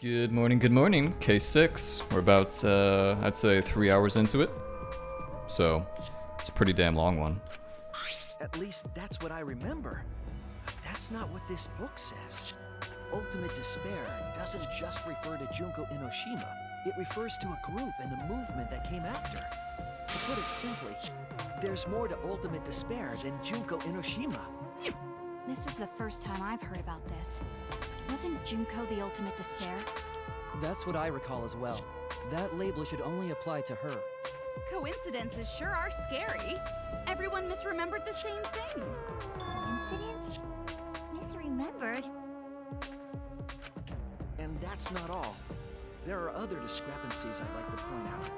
Good morning, K6. We're about, I'd say 3 hours into it. So, it's a pretty damn long one. At least that's what I remember. But that's not what this book says. Ultimate despair doesn't just refer to Junko Enoshima. It refers to a group and the movement that came after. To put it simply, there's more to ultimate despair than Junko Enoshima. This is the first time I've heard about this. Wasn't Junko the ultimate despair? That's what I recall as well. That label should only apply to her. Coincidences sure are scary. Everyone misremembered the same thing. Coincidence? Misremembered? And that's not all. There are other discrepancies I'd like to point out.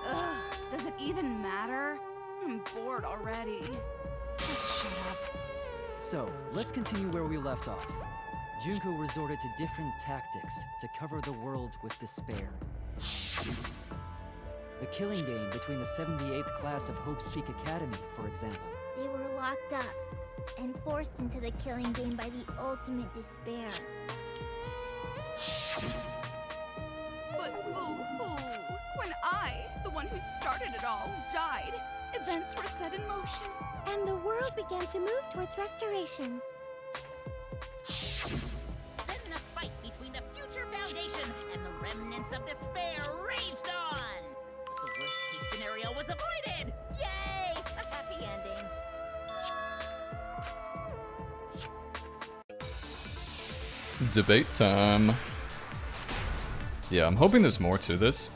Ugh, does it even matter? I'm bored already. Just shut up. So, let's continue where we left off. Junko resorted to different tactics to cover the world with despair. The killing game between the 78th class of Hope's Peak Academy, for example. They were locked up and forced into the killing game by the ultimate despair. But boo-hoo. When I, the one who started it all, died, events were set in motion. And the world began to move towards restoration. Then the fight between the Future Foundation and the remnants of despair raged on! The worst-case scenario was avoided! Yay! A happy ending. Debate time. Yeah, I'm hoping there's more to this.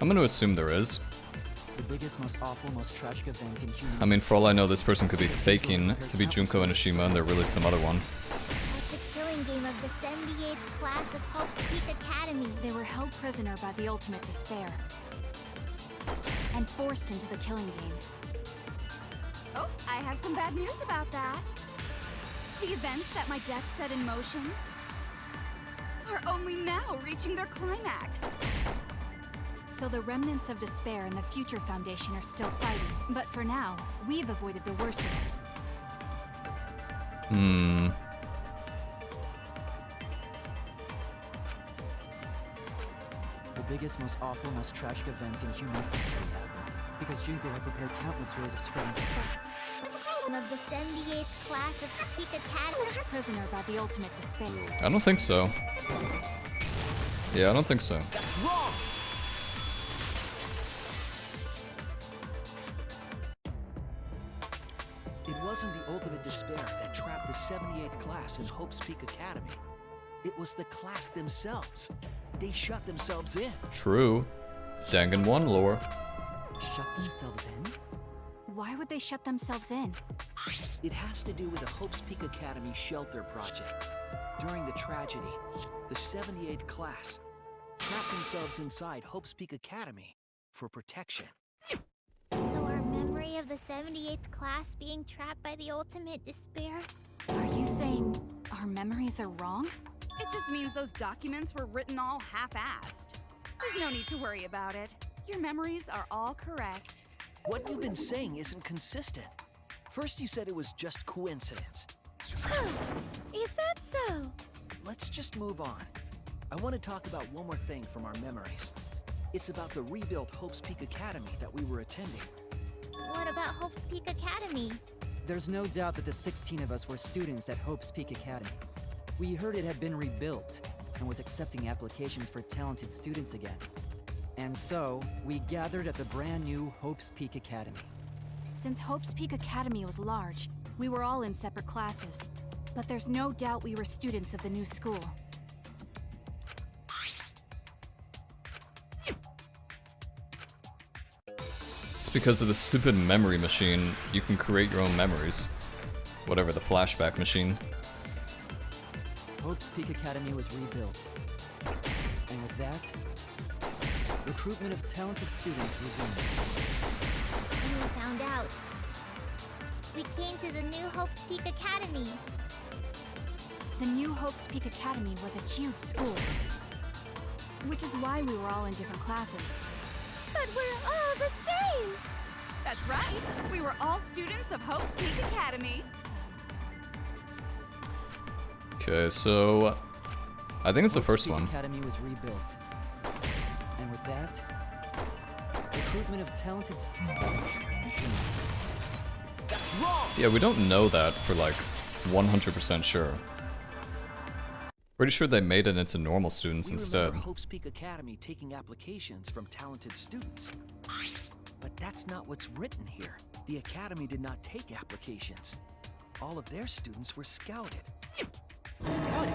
I'm gonna assume there is. The biggest, most awful, most tragic event in human... I mean, for all I know, this person could be faking to be Junko Enoshima and they're really some other one. At the killing game of the 78th class of Hope's Peak Academy. They were held prisoner by the ultimate despair. And forced into the killing game. Oh, I have some bad news about that. The events that my death set in motion are only now reaching their climax. So the remnants of despair and the Future Foundation are still fighting. But for now, we've avoided the worst of it. The biggest, most awful, most tragic event in human history happened. Because Junko had prepared countless ways of spreading despair. Of the 78th class of Peak Academy. Prisoner by the ultimate despair. I don't think so. Yeah, I don't think so. That's wrong! It wasn't the ultimate despair that trapped the 78th class in Hope's Peak Academy. It was the class themselves. They shut themselves in. True. Danganronpa lore. Shut themselves in? Why would they shut themselves in? It has to do with the Hope's Peak Academy shelter project. During the tragedy, the 78th class trapped themselves inside Hope's Peak Academy for protection. So our memory of the 78th class being trapped by the ultimate despair? Are you saying our memories are wrong? It just means those documents were written all half-assed. There's no need to worry about it. Your memories are all correct. What you've been saying isn't consistent. First you said it was just coincidence. Is that so? Let's just move on. I want to talk about one more thing from our memories. It's about the rebuilt Hope's Peak Academy that we were attending. What about Hope's Peak Academy? There's no doubt that the 16 of us were students at Hope's Peak Academy. We heard it had been rebuilt and was accepting applications for talented students again. And so, we gathered at the brand new Hope's Peak Academy. Since Hope's Peak Academy was large, we were all in separate classes. But there's no doubt we were students of the new school. It's because of the stupid memory machine, you can create your own memories. Whatever, the flashback machine. Hope's Peak Academy was rebuilt. And with that, recruitment of talented students resumed. And we found out. We came to the new Hope's Peak Academy. The new Hope's Peak Academy was a huge school. Which is why we were all in different classes. But we're all the same! That's right. We were all students of Hope's Peak Academy. Okay, so I think it's the Hope's first Peak one. Academy was rebuilt. And with that, recruitment of talented students. That's wrong! Yeah, we don't know that for like 100% sure. Pretty sure they made it into normal students We instead. remember Hope's Peak Academy taking applications from talented students. But that's not what's written here. The Academy did not take applications. All of their students were scouted. Scouted?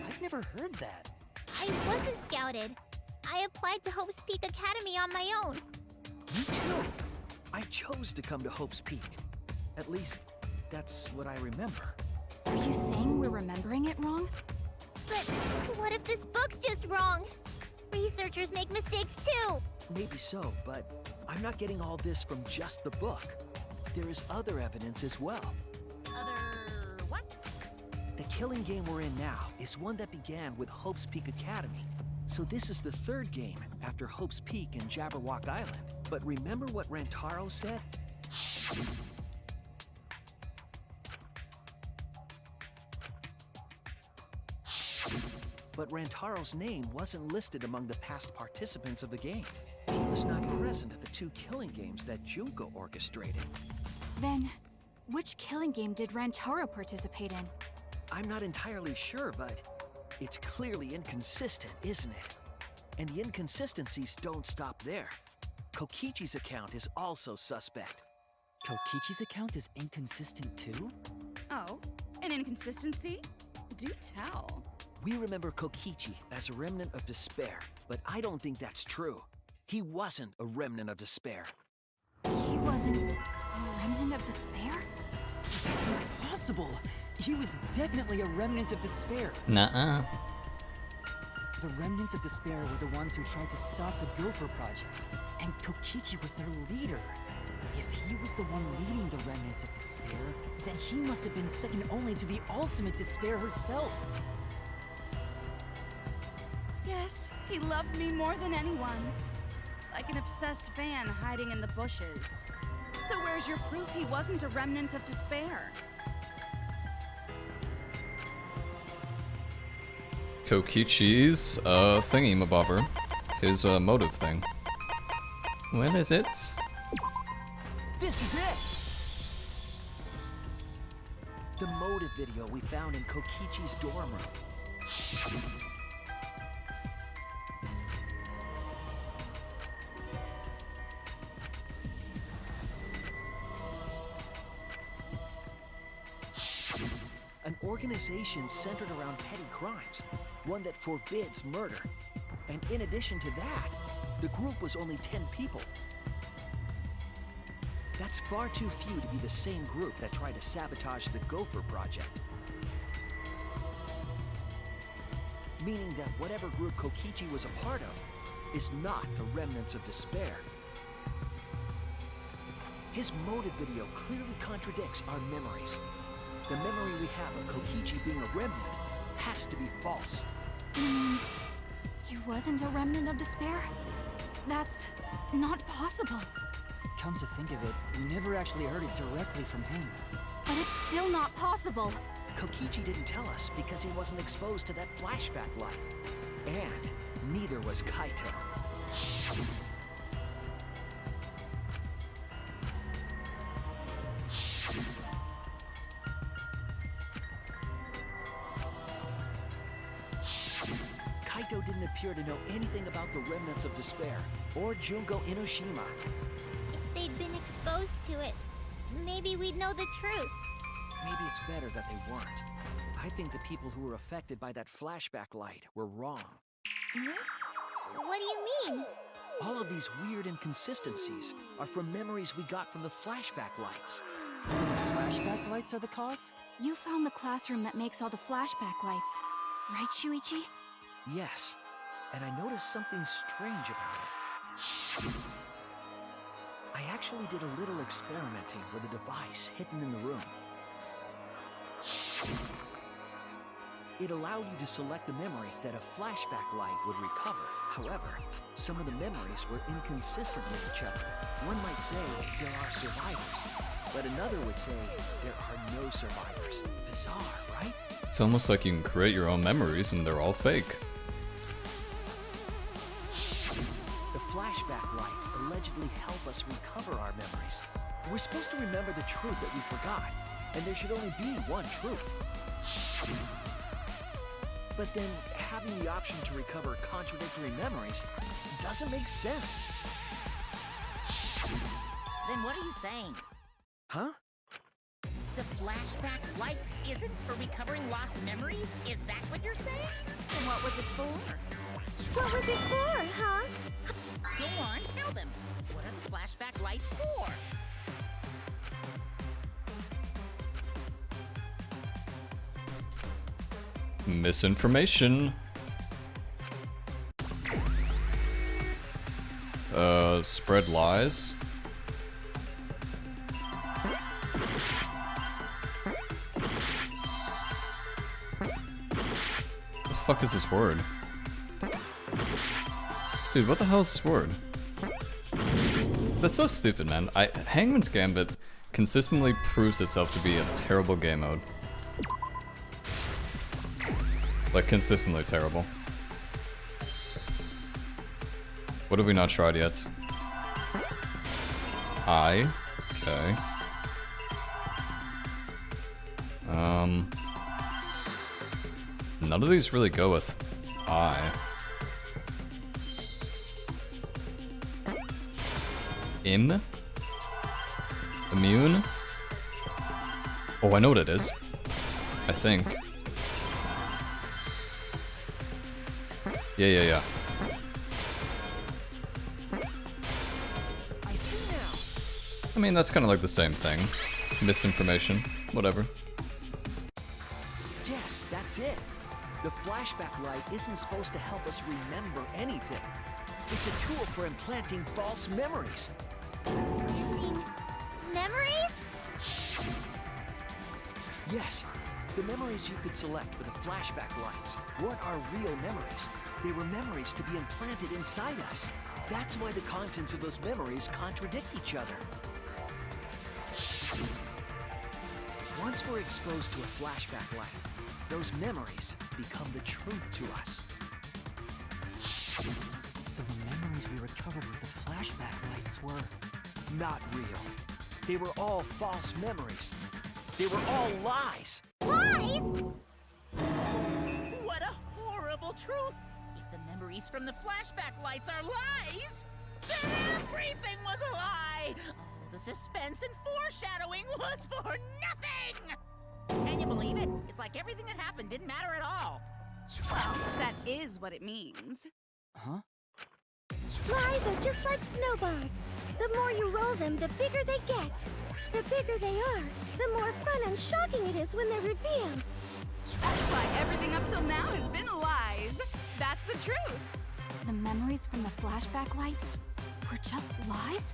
I've never heard that. I wasn't scouted. I applied to Hope's Peak Academy on my own. Me too. I chose to come to Hope's Peak. At least, that's what I remember. Are you saying we're remembering it wrong? But what if this book's just wrong? Researchers make mistakes too. Maybe so, but I'm not getting all this from just the book. There is other evidence as well. Other what? The killing game we're in now is one that began with Hope's Peak Academy. So this is the third game after Hope's Peak and Jabberwock Island. But remember what Rantaro said? But Rantaro's name wasn't listed among the past participants of the game. He was not present at the two killing games that Junko orchestrated. Then, which killing game did Rantaro participate in? I'm not entirely sure, but it's clearly inconsistent, isn't it? And the inconsistencies don't stop there. Kokichi's account is also suspect. Kokichi's account is inconsistent too? Oh, an inconsistency? Do tell. We remember Kokichi as a remnant of despair, but I don't think that's true. He wasn't a remnant of despair. He wasn't a remnant of despair? That's impossible! He was definitely a remnant of despair. Nuh-uh. The remnants of despair were the ones who tried to stop the Gopher Project, and Kokichi was their leader. If he was the one leading the remnants of despair, then he must have been second only to the ultimate despair herself. Yes, he loved me more than anyone. Like an obsessed fan hiding in the bushes. So where's your proof he wasn't a remnant of despair? Kokichi's thingy-mabobber. His motive thing. Where is it? This is it! The motive video we found in Kokichi's dorm room. An organization centered around petty crimes, one that forbids murder. And in addition to that, the group was only 10 people. That's far too few to be the same group that tried to sabotage the Gopher Project. Meaning that whatever group Kokichi was a part of is not the remnants of despair. His motive video clearly contradicts our memories. The memory we have of Kokichi being a remnant has to be false. He wasn't a remnant of despair? That's not possible. Come to think of it, we never actually heard it directly from him. But it's still not possible. Kokichi didn't tell us because he wasn't exposed to that flashback light. And neither was Kaito. Kaito didn't appear to know anything about the remnants of despair or Junko Enoshima. If they'd been exposed to it, maybe we'd know the truth. Maybe it's better that they weren't. I think the people who were affected by that flashback light were wrong. What do you mean? All of these weird inconsistencies are from memories we got from the flashback lights. So the flashback lights are the cause? You found the classroom that makes all the flashback lights, right, Shuichi? Yes, and I noticed something strange about it. I actually did a little experimenting with a device hidden in the room. It allowed you to select a memory that a flashback light would recover. However, some of the memories were inconsistent with each other. One might say there are survivors, but another would say there are no survivors. Bizarre, right? It's almost like you can create your own memories and they're all fake. The flashback lights allegedly help us recover our memories. We're supposed to remember the truth that we forgot, and there should only be one truth. But then, having the option to recover contradictory memories doesn't make sense. Then what are you saying? Huh? The flashback light isn't for recovering lost memories? Is that what you're saying? And what was it for? What was it for, huh? Go on, tell them. What are the flashback lights for? Misinformation. Spread lies. The fuck is this word? Dude, what the hell is this word? That's so stupid, man. Hangman's Gambit consistently proves itself to be a terrible game mode. Like, consistently terrible. What have we not tried yet? Okay. None of these really go with I. Immune? Oh, I know what it is. I think. Yeah. I see now. I mean, that's kind of like the same thing. Misinformation. Whatever. Yes, that's it. The flashback light isn't supposed to help us remember anything. It's a tool for implanting false memories. Memories? Yes, the memories you could select for the flashback lights weren't our real memories. They were memories to be implanted inside us. That's why the contents of those memories contradict each other. Once we're exposed to a flashback light, those memories become the truth to us. So the memories we recovered with the flashback lights were... Not real. They were all false memories. They were all lies. Lies? What a horrible truth! If the memories from the flashback lights are lies, then everything was a lie! All the suspense and foreshadowing was for nothing! Can you believe it? It's like everything that happened didn't matter at all. Well, that is what it means. Huh? Lies are just like snowballs. The more you roll them, the bigger they get. The bigger they are, the more fun and shocking it is when they're revealed. That's why everything up till now has been lies. That's the truth. The memories from the flashback lights were just lies?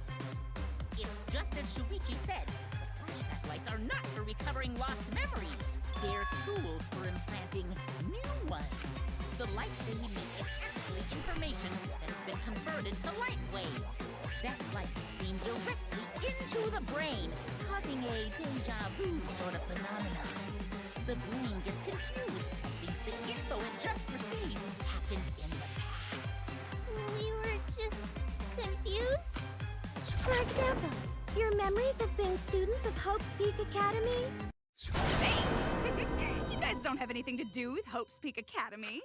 It's just as Shuichi said. The flashback lights are not for recovering lost memories. They're tools for implanting new ones. The light they emit is actually information that has been converted to light waves. That light is beamed directly into the brain, causing a deja vu sort of phenomenon. The brain gets confused and thinks the info it just received happened in the past. We were just confused. For example, your memories of being students of Hope's Peak Academy? Hey! You guys don't have anything to do with Hope's Peak Academy.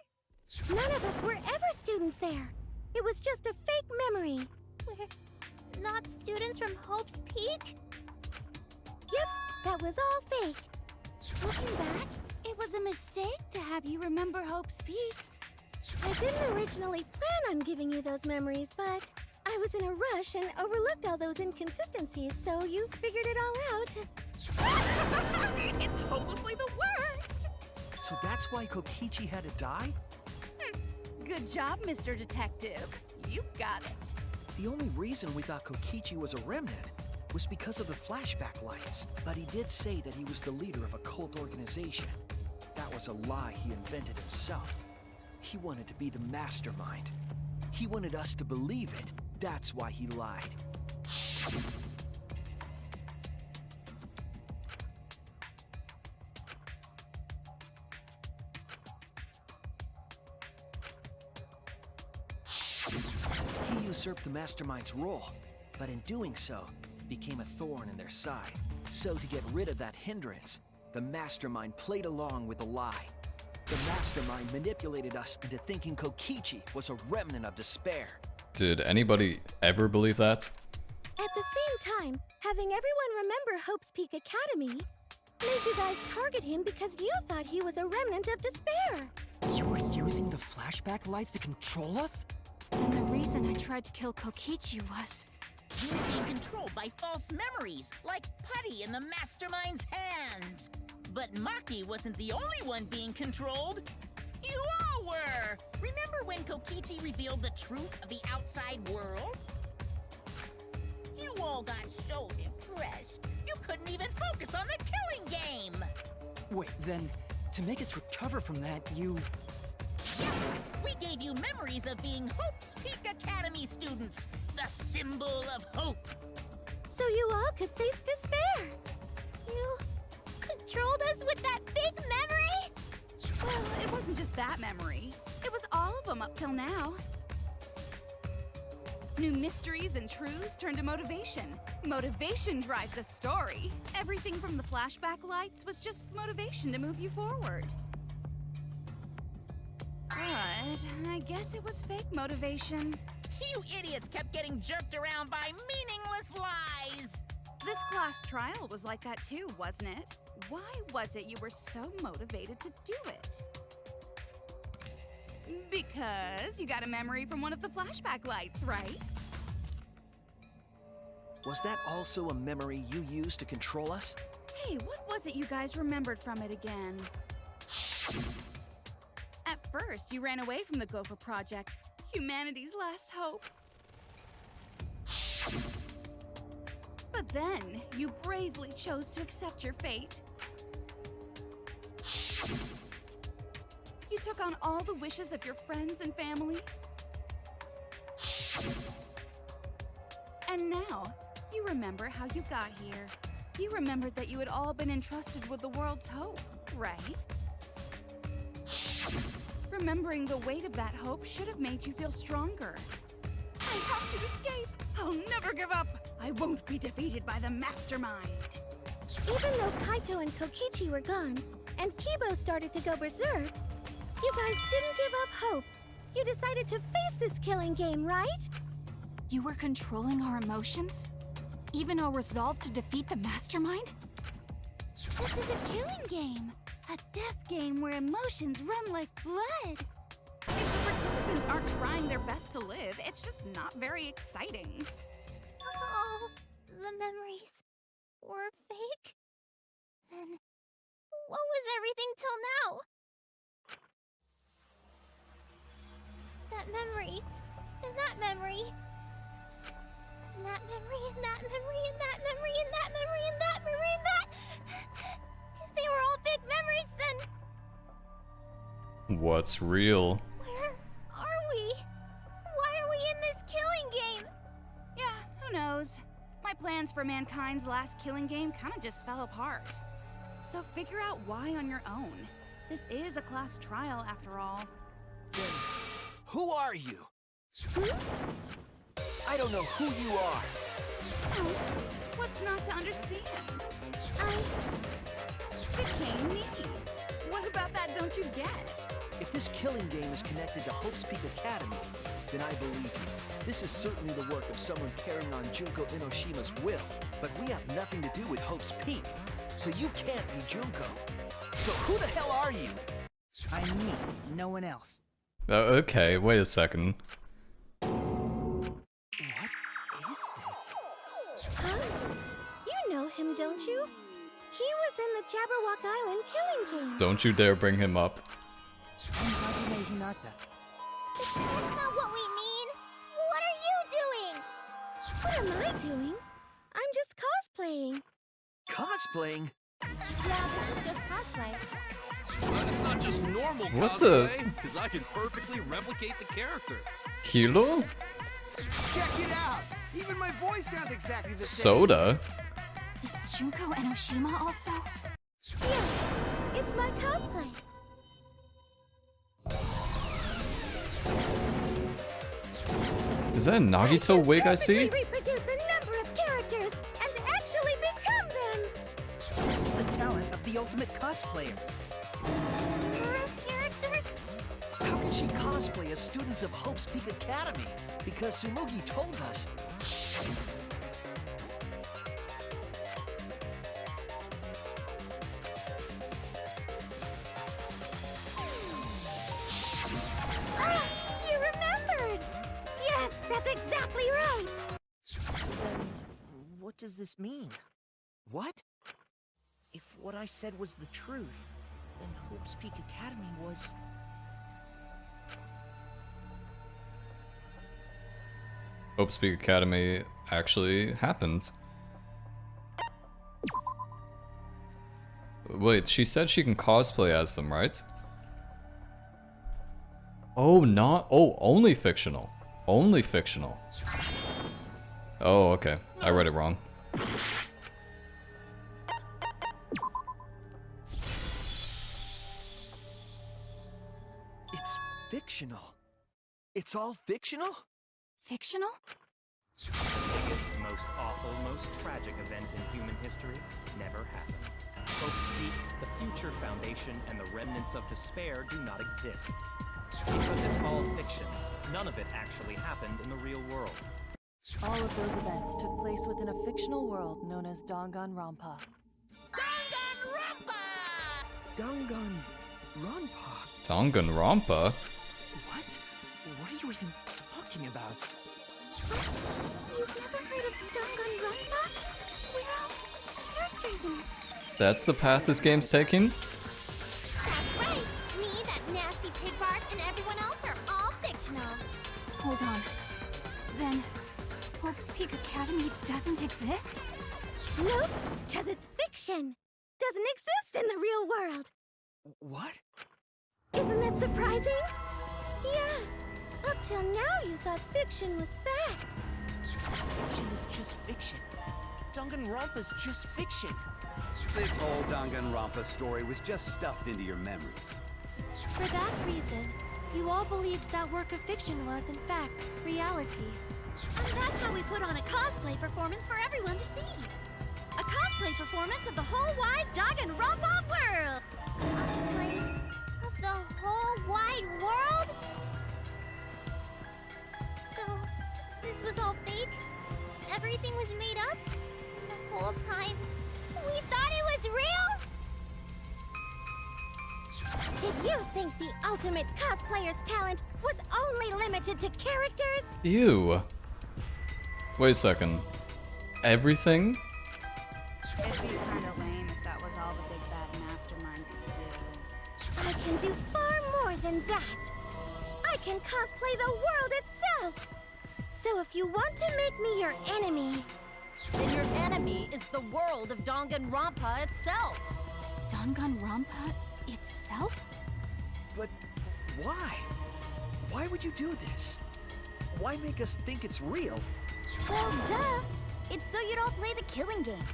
None of us were ever students there. It was just a fake memory. We're not students from Hope's Peak? Yep, that was all fake. Looking back, It was a mistake to have you remember Hope's Peak. I didn't originally plan on giving you those memories, but I was in a rush and overlooked all those inconsistencies, so you figured it all out. It's hopelessly the worst. So that's why Kokichi had to die? Good job, Mr. Detective. You got it. The only reason we thought Kokichi was a remnant was because of the flashback lights. But he did say that he was the leader of a cult organization. That was a lie he invented himself. He wanted to be the mastermind. He wanted us to believe it. That's why he lied. He usurped the mastermind's role, but in doing so, became a thorn in their side. So to get rid of that hindrance, the mastermind played along with the lie. The mastermind manipulated us into thinking Kokichi was a remnant of despair. Did anybody ever believe that? At the same time, having everyone remember Hope's Peak Academy made you guys target him because you thought he was a remnant of despair. You were using the flashback lights to control us? Then the reason I tried to kill Kokichi was... You were being controlled by false memories, like putty in the mastermind's hands. But Maki wasn't the only one being controlled. You all were! Remember when Kokichi revealed the truth of the outside world? You all got so depressed, you couldn't even focus on the killing game! Wait, then, to make us recover from that, you... Yeah, we gave you memories of being Hope's Peak Academy students, the symbol of hope. So you all could face despair. You controlled us with that fake memory? Well, it wasn't just that memory. It was all of them up till now. New mysteries and truths turn to motivation. Motivation drives a story. Everything from the flashback lights was just motivation to move you forward. But I guess it was fake motivation. You idiots kept getting jerked around by meaningless lies! This class trial was like that too, wasn't it? Why was it you were so motivated to do it? Because you got a memory from one of the flashback lights, right? Was that also a memory you used to control us? Hey, what was it you guys remembered from it again? At first, you ran away from the Gopher Project, humanity's last hope. But then, you bravely chose to accept your fate. You took on all the wishes of your friends and family. And now, you remember how you got here. You remembered that you had all been entrusted with the world's hope, right? Remembering the weight of that hope should have made you feel stronger. I have to escape! I'll never give up! I won't be defeated by the mastermind! Even though Kaito and Kokichi were gone, and Kibo started to go berserk, you guys didn't give up hope. You decided to face this killing game, right? You were controlling our emotions? Even our resolve to defeat the mastermind? This is a killing game. A death game where emotions run like blood. If the participants aren't trying their best to live, it's just not very exciting. Oh, the memories were fake? Then what was everything till now? That memory, and that memory, and that memory, and that memory, and that memory, and that memory, and that memory, and that... If they were all fake memories, then... What's real? Where are we? Why are we in this killing game? Yeah, who knows? My plans for mankind's last killing game kinda just fell apart. So figure out why on your own. This is a class trial after all. Then, who are you? I don't know who you are. Oh, what's not to understand? Became me. What about that don't you get? If this killing game is connected to Hope's Peak Academy, then I believe you. This is certainly the work of someone carrying on Junko Inoshima's will, but we have nothing to do with Hope's Peak, so you can't be Junko. So who the hell are you? I'm me, no one else. Okay, wait a second. What is this? Huh? You know him, don't you? He was in the Jabberwock Island killing game. Don't you dare bring him up. I'm Hajime Hinata. That's not what we mean. What are you doing? What am I doing? I'm just cosplaying. Cosplaying? Yeah, this is just cosplay. But it's not just normal What the- cosplay, because I can perfectly replicate the character. Hilo? Check it out! Even my voice sounds exactly the same. Soda? Is Junko Enoshima also? Yeah, it's my cosplay. Is that a Nagito wig I see? Reproduce a number of characters and actually become them. This is the talent of the ultimate cosplayer. Characters? How can she cosplay as students of Hope's Peak Academy? Because Sumugi told us. Ah, you remembered! Yes, that's exactly right! So then, what does this mean? What? If what I said was the truth, then Hope's Peak Academy was... Hope Speak Academy actually happens. Wait, she said she can cosplay as them, right? Oh, only fictional. Only fictional. Oh, okay. I read it wrong. It's fictional. It's all fictional? Fictional? The biggest, most awful, most tragic event in human history never happened. Hope's Peak, the future foundation, and the remnants of despair do not exist. Because it's all fiction, none of it actually happened in the real world. All of those events took place within a fictional world known as Danganronpa. Danganronpa? Danganronpa? What? What are you even talking about? What? You've never heard of Danganronpa? We're all characters in it. That's the path this game's taking? That's right! Me, that nasty pig Bart, and everyone else are all fictional. Hold on. Then, Hope's Peak Academy doesn't exist? Nope, because it's fiction. Doesn't exist in the real world. What? Isn't that surprising? Yeah. Up till now, you thought fiction was fact. Fiction is just fiction. Danganronpa's just fiction. This whole Danganronpa story was just stuffed into your memories. For that reason, you all believed that work of fiction was, in fact, reality. And that's how we put on a cosplay performance for everyone to see. A cosplay performance of the whole wide Danganronpa world! Cosplay of the whole wide world? So, this was all fake? Everything was made up? The whole time, we thought it was real? Did you think the ultimate cosplayer's talent was only limited to characters? Ew. Wait a second. Everything? It'd be kind of lame if that was all the big bad mastermind could do. I can do far more than that. I can cosplay the world itself. So if you want to make me your enemy... Then your enemy is the world of Danganronpa itself. Danganronpa itself? But why? Why would you do this? Why make us think it's real? Well, duh. It's so you don't play the killing game.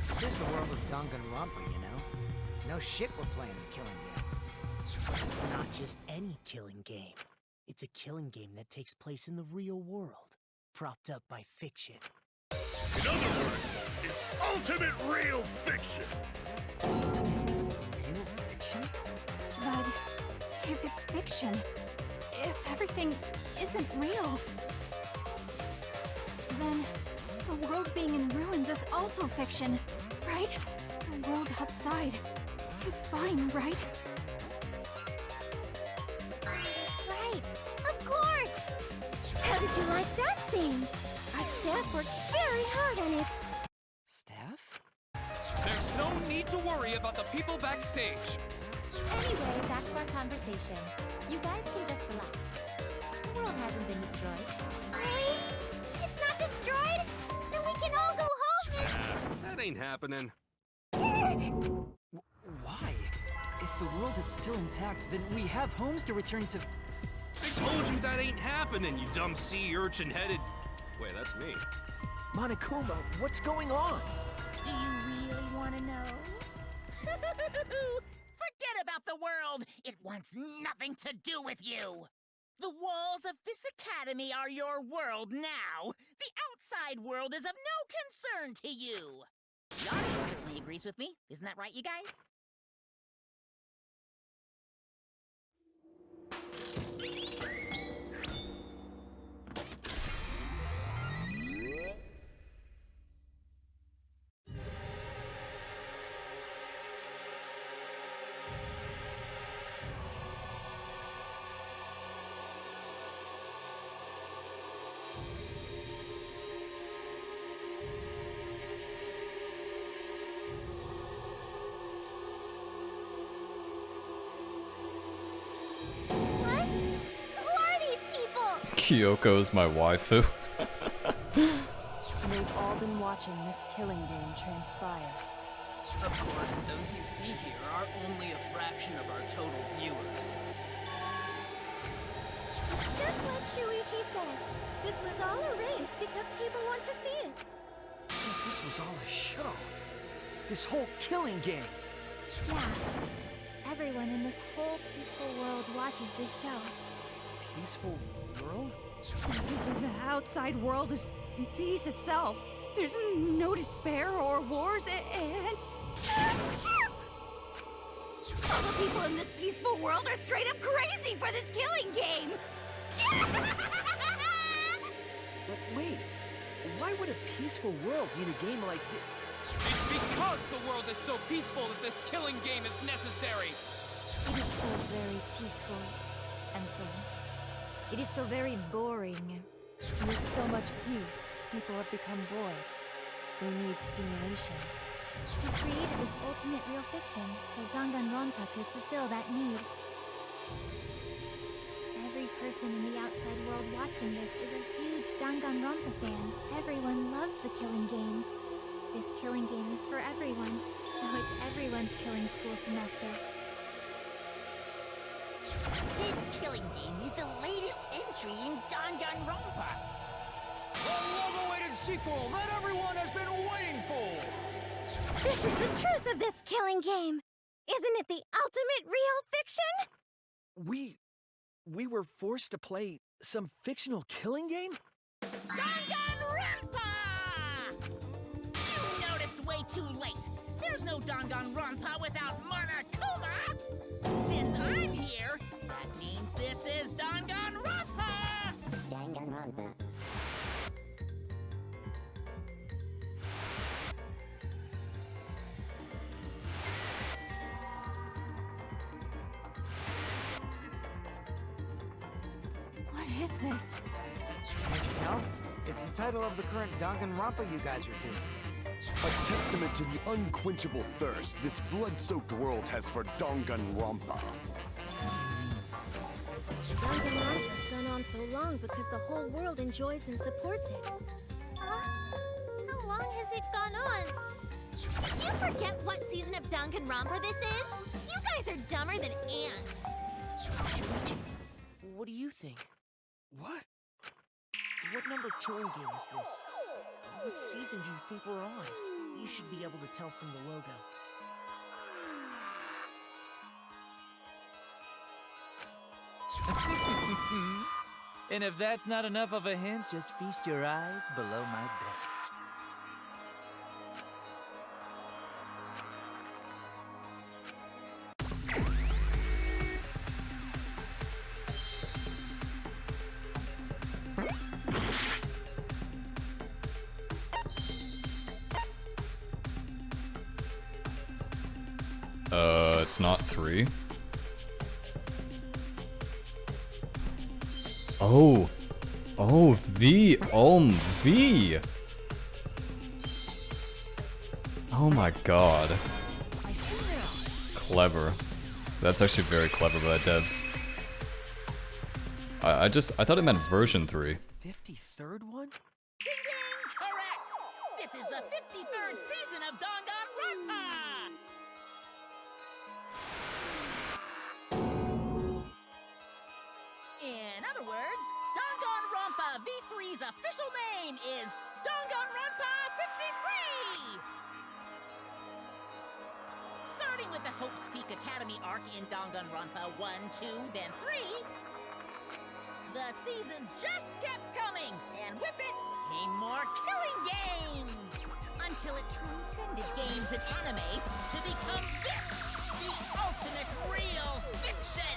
This is the world of Danganronpa, you know? No shit we're playing the killing game. It's not just any killing game. It's a killing game that takes place in the real world, propped up by fiction. In other words, it's ultimate real fiction. Ultimate real fiction? But if it's fiction, if everything isn't real, then the world being in ruins is also fiction, right? The world outside is fine, right? That's right. Of course. How did you like that scene? Our staff worked very hard on it. Staff? There's no need to worry about the people backstage. Anyway, back to our conversation. You guys can just relax. The world hasn't been destroyed. Really? It's not destroyed? Then we can all go home That ain't happening. and... Why? If the world is still intact, then we have homes to return to. I told you that ain't happening, you dumb sea urchin-headed... Wait, that's me. Monokuma, what's going on? Do you really want to know? Forget about the world! It wants nothing to do with you! The walls of this academy are your world now. The outside world is of no concern to you. The audience certainly agrees with me. Isn't that right, you guys? What? Who are these people? Kyoko's my waifu. They've all been watching this killing game transpire. Of course, those you see here are only a fraction of our total viewers. It's just like Shuichi said. This was all arranged because people want to see it. So this was all a show. This whole killing game. Yeah. Everyone in this whole peaceful world watches this show. Peaceful world? The outside world is peace itself. There's no despair or wars, and all the people in this peaceful world are straight up crazy for this killing game. Wait, why would a peaceful world need a game like this? It's because the world is so peaceful that this killing game is necessary. It is so very peaceful. And so, it is so very boring. With so much peace, people have become bored. They need stimulation. We created this ultimate real fiction so Danganronpa could fulfill that need. Every person in the outside world watching this is a huge Danganronpa fan. Everyone loves the killing games. This killing game is for everyone, so it's everyone's killing school semester. This killing game is the latest entry in Danganronpa. The long-awaited sequel that everyone has been waiting for! This is the truth of this killing game! Isn't it the ultimate real fiction? We were forced to play some fictional killing game? Danganronpa! You noticed way too late. There's no Danganronpa without Monokuma! Since I'm here, that means this is Danganronpa! Danganronpa. What is this? Can't you tell? It's the title of the current Danganronpa you guys are doing. A testament to the unquenchable thirst this blood-soaked world has for Danganronpa. Danganronpa's gone on so long because the whole world enjoys and supports it. How long has it gone on? Did you forget what season of Danganronpa this is? You guys are dumber than ants. What do you think? What? What number killing game is this? What season do you think we're on? You should be able to tell from the logo. And if that's not enough of a hint, just feast your eyes below my belt. It's not 3. Oh. Oh, V. V. Oh my god. Clever. That's actually very clever by the devs. I thought it meant version 3. 53rd one? Correct! This is the 53rd season of Danganronpa! In other words, Danganronpa V3's official name is Danganronpa 53! Starting with the Hope's Peak Academy arc in Danganronpa 1, 2, then 3, The seasons just kept coming, and with it came more killing games! Until it transcended games and anime to become this, the ultimate real fiction!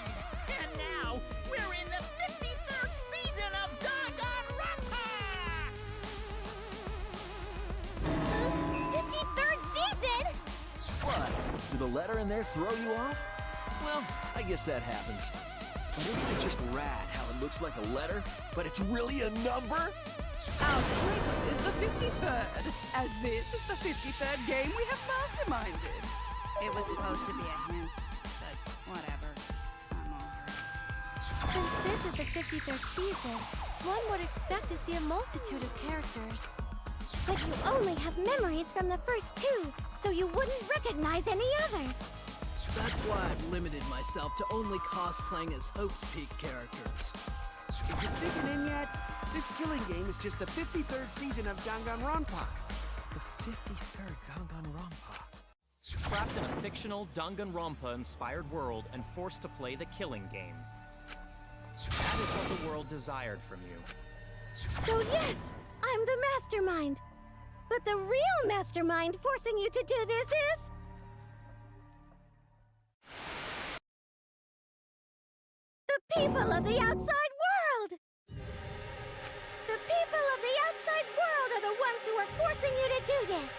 And now, we're in the 53rd season of Danganronpa! 53rd season? What? Did the letter in there throw you off? Well, I guess that happens. But isn't it just rad how it looks like a letter, but it's really a number? Our title is the 53rd, as this is the 53rd game we have masterminded. It was supposed to be a hint, but whatever. I'm over it. Since this is the 53rd season, one would expect to see a multitude of characters. But you only have memories from the first two, so you wouldn't recognize any others. That's why I've limited myself to only cosplaying as Hope's Peak characters. Is it sinking in yet? This killing game is just the 53rd season of Danganronpa. The 53rd Danganronpa. Trapped in a fictional Danganronpa-inspired world and forced to play the killing game. That is what the world desired from you. So yes, I'm the mastermind. But the real mastermind forcing you to do this is... the people of the outside world! The people of the outside world are the ones who are forcing you to do this!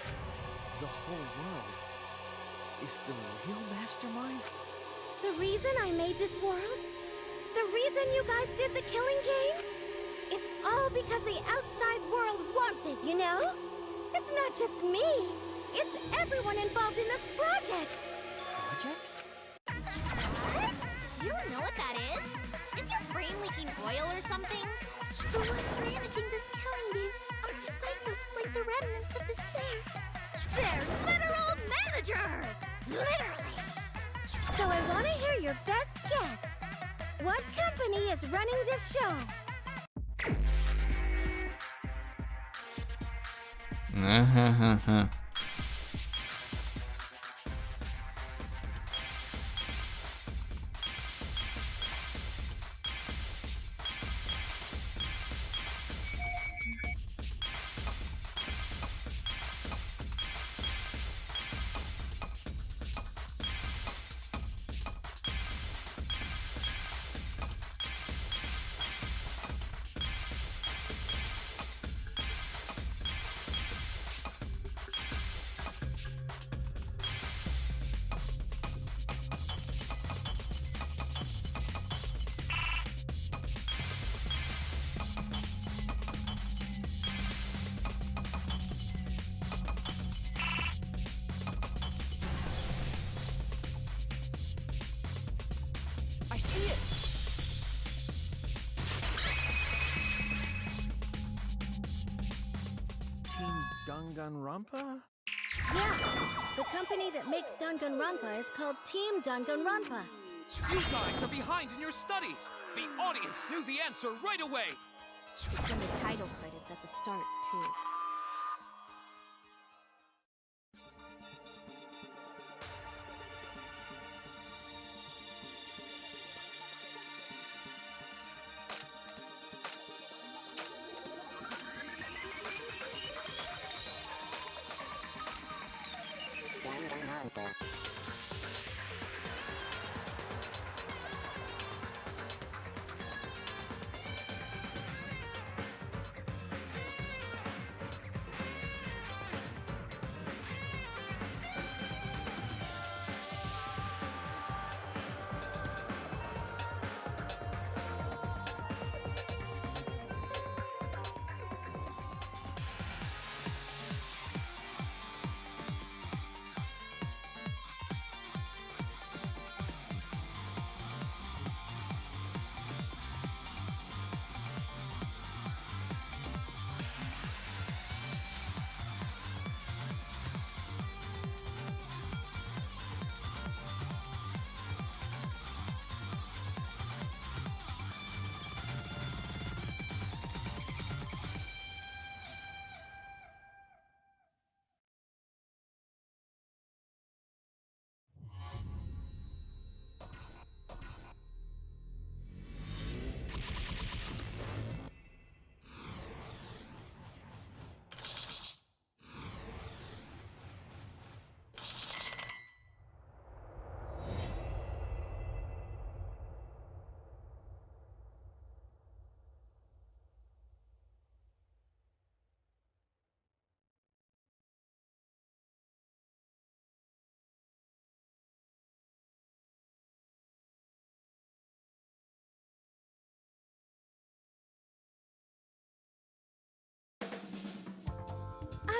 The whole world is the real mastermind? The reason I made this world? The reason you guys did the killing game? It's all because the outside world wants it, you know? It's not just me. It's everyone involved in this project. Project? You don't know what that is? Is your brain leaking oil or something? The ones managing this killing game are psychos like the remnants of despair. They're literal managers! Literally! So I want to hear your best guess. What company is running this show? I see it! Team Danganronpa? Yeah, the company that makes Danganronpa is called Team Danganronpa. You guys are behind in your studies! The audience knew the answer right away! It's in the title credits at the start, too.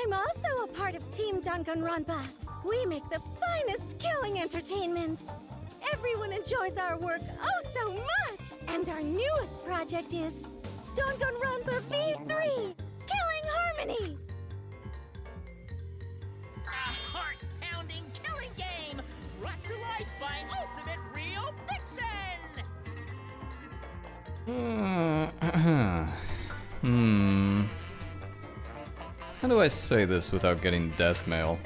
I'm also a part of Team Danganronpa. We make the finest killing entertainment. Everyone enjoys our work oh so much. And our newest project is Danganronpa V3, Killing Harmony. A heart-pounding killing game brought to life by Ultimate Real Fiction. How do I say this without getting death mail?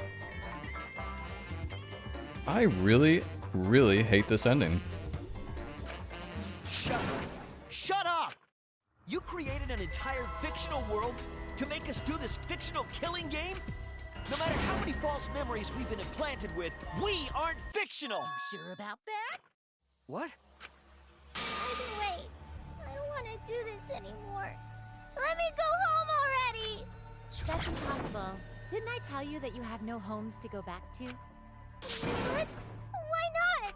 I really, really hate this ending. Shut up! Shut up! You created an entire fictional world to make us do this fictional killing game? No matter how many false memories we've been implanted with, we aren't fictional! You sure about that? What? Wait, I don't want to do this anymore. Let me go home already! That's impossible. Didn't I tell you that you have no homes to go back to? What? Why not?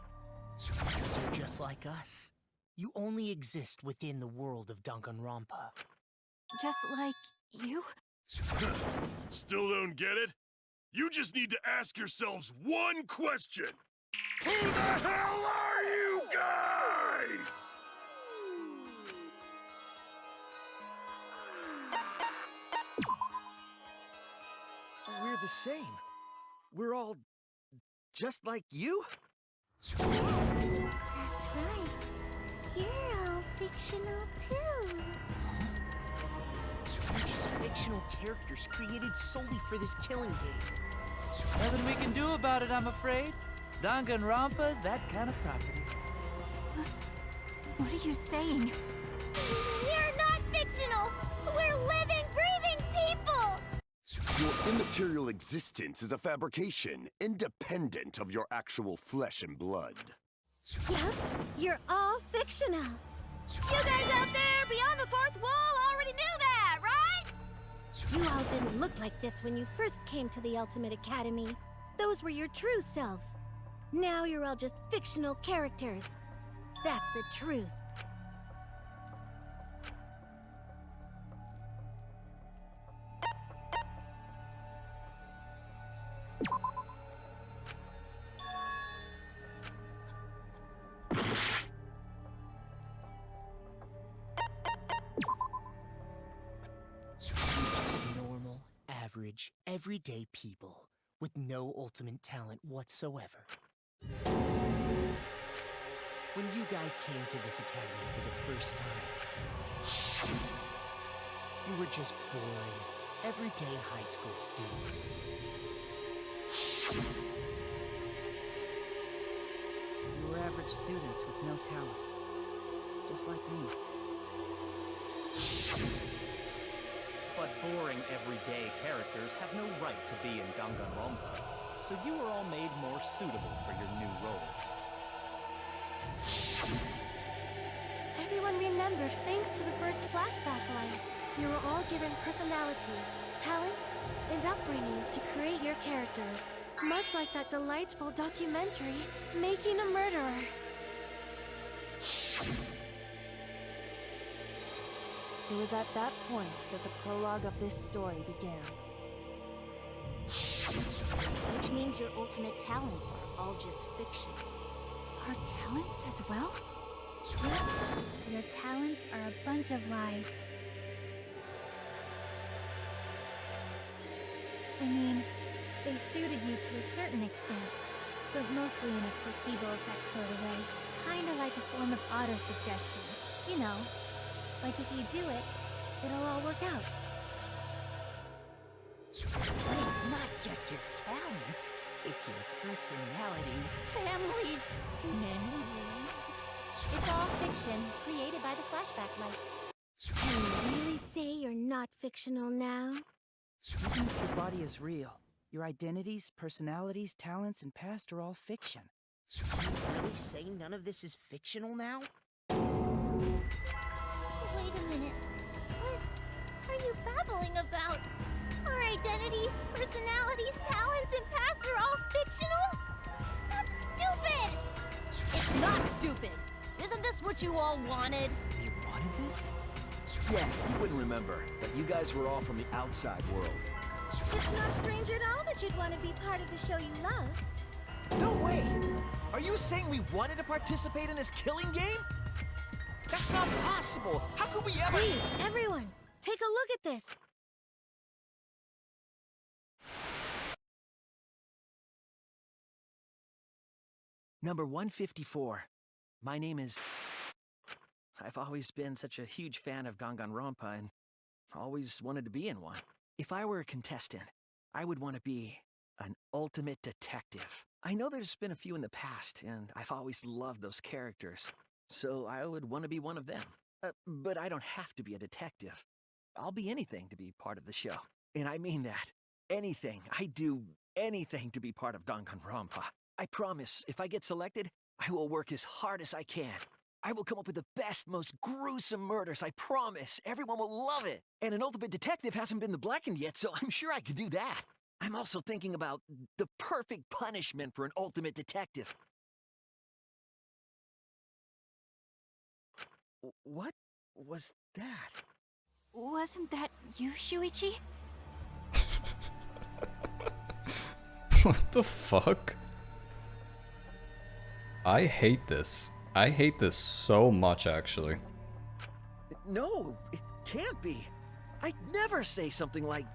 Because you're just like us. You only exist within the world of Danganronpa. Just like you? Still don't get it? You just need to ask yourselves one question. Who the hell are you guys? We're the same. We're all just like you? That's right. You're all fictional too. We're just fictional characters created solely for this killing game. Nothing we can do about it, I'm afraid. Danganronpa's that kind of property. What are you saying? We're not fictional! We're living, breathing people! Your immaterial existence is a fabrication, independent of your actual flesh and blood. Yep, you're all fictional. You guys out there beyond the fourth wall already knew that, right? You all didn't look like this when you first came to the Ultimate Academy. Those were your true selves. Now you're all just fictional characters. That's the truth. Just normal, average, everyday people with no ultimate talent whatsoever. When you guys came to this academy for the first time, you were just boring, everyday high school students. You were average students with no talent. Just like me. But boring everyday characters have no right to be in Danganronpa, so you were all made more suitable for your new roles. Everyone remembered thanks to the first flashback light. You were all given personalities, talents, and upbringings to create your characters. Much like that delightful documentary, Making a Murderer. It was at that point that the prologue of this story began. Which means your ultimate talents are all just fiction. Our talents as well? Yep. Your talents are a bunch of lies. I mean, they suited you to a certain extent, but mostly in a placebo effect sort of way. Kinda like a form of auto-suggestion. You know, like if you do it, it'll all work out. But it's not just your talents, it's your personalities, families, memories. It's all fiction, created by the flashback light. Can you really say you're not fictional now? Even if your body is real, your identities, personalities, talents, and past are all fiction. Can you really say none of this is fictional now? Wait a minute. What are you babbling about? Our identities, personalities, talents, and past are all fictional? That's stupid! It's not stupid! Isn't this what you all wanted? You wanted this? Yeah, you wouldn't remember, but you guys were all from the outside world. It's not strange at all that you'd want to be part of the show you love. No way! Are you saying we wanted to participate in this killing game? That's not possible! How could we ever— Please, everyone, take a look at this. Number 154. My name is... I've always been such a huge fan of Danganronpa and always wanted to be in one. If I were a contestant, I would want to be an ultimate detective. I know there's been a few in the past, and I've always loved those characters, so I would want to be one of them. But I don't have to be a detective. I'll be anything to be part of the show. And I mean that. Anything. I'd do anything to be part of Danganronpa. I promise, if I get selected, I will work as hard as I can. I will come up with the best, most gruesome murders, I promise. Everyone will love it. And an ultimate detective hasn't been the blackened yet, so I'm sure I could do that. I'm also thinking about the perfect punishment for an ultimate detective. What was that? Wasn't that you, Shuichi? What the fuck? I hate this. I hate this so much, actually. No, it can't be. I'd never say something like...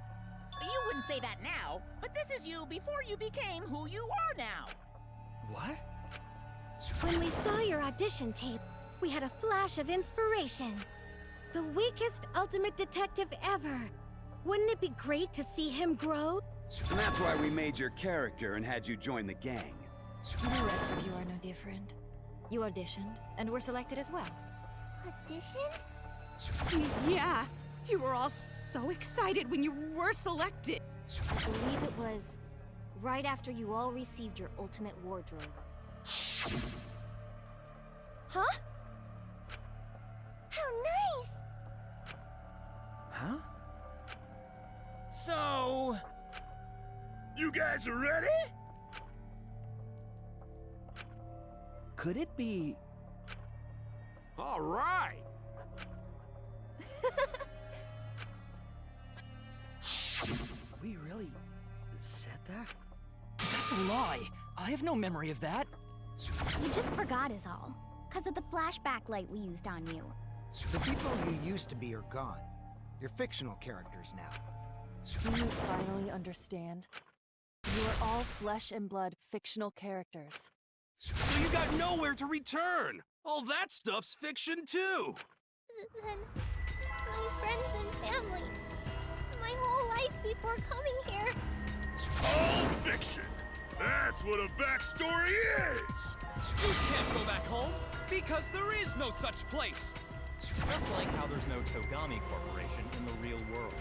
You wouldn't say that now, but this is you before you became who you are now. What? When we saw your audition tape, we had a flash of inspiration. The weakest ultimate detective ever. Wouldn't it be great to see him grow? And that's why we made your character and had you join the gang. The rest of you are no different. You auditioned, and were selected as well. Auditioned? Yeah, you were all so excited when you were selected. I believe it was right after you all received your ultimate wardrobe. Huh? How nice! Huh? So... You guys are ready? Could it be... All right. We really said that? That's a lie. I have no memory of that. You just forgot is all. 'Cause of the flashback light we used on you. The people you used to be are gone. You're fictional characters now. Do you finally understand? You are all flesh and blood fictional characters. So you got nowhere to return! All that stuff's fiction too! Then my friends and family. My whole life before coming here. All fiction! That's what a backstory is! You can't go back home, because there is no such place! Just like how there's no Togami Corporation in the real world.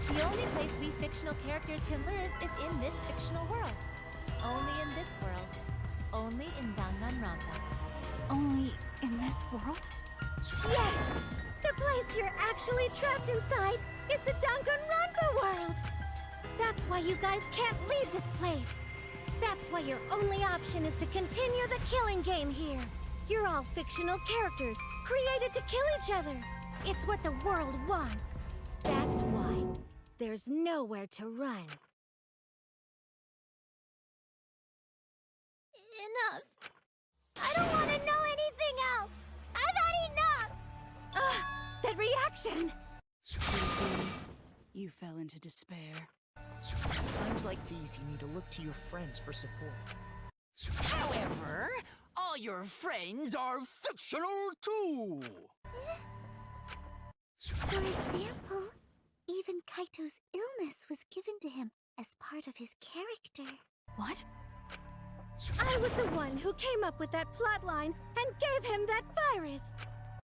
The only place we fictional characters can live is in this fictional world. Only in this world. Only in Danganronpa. Only in this world? Yes! The place you're actually trapped inside is the Danganronpa world! That's why you guys can't leave this place! That's why your only option is to continue the killing game here! You're all fictional characters, created to kill each other! It's what the world wants! That's why there's nowhere to run. Enough. I don't want to know anything else. I've had enough. Ugh, that reaction! You fell into despair. It's times like these you need to look to your friends for support. However, all your friends are fictional too! For example, even Kaito's illness was given to him as part of his character. What? I was the one who came up with that plotline and gave him that virus.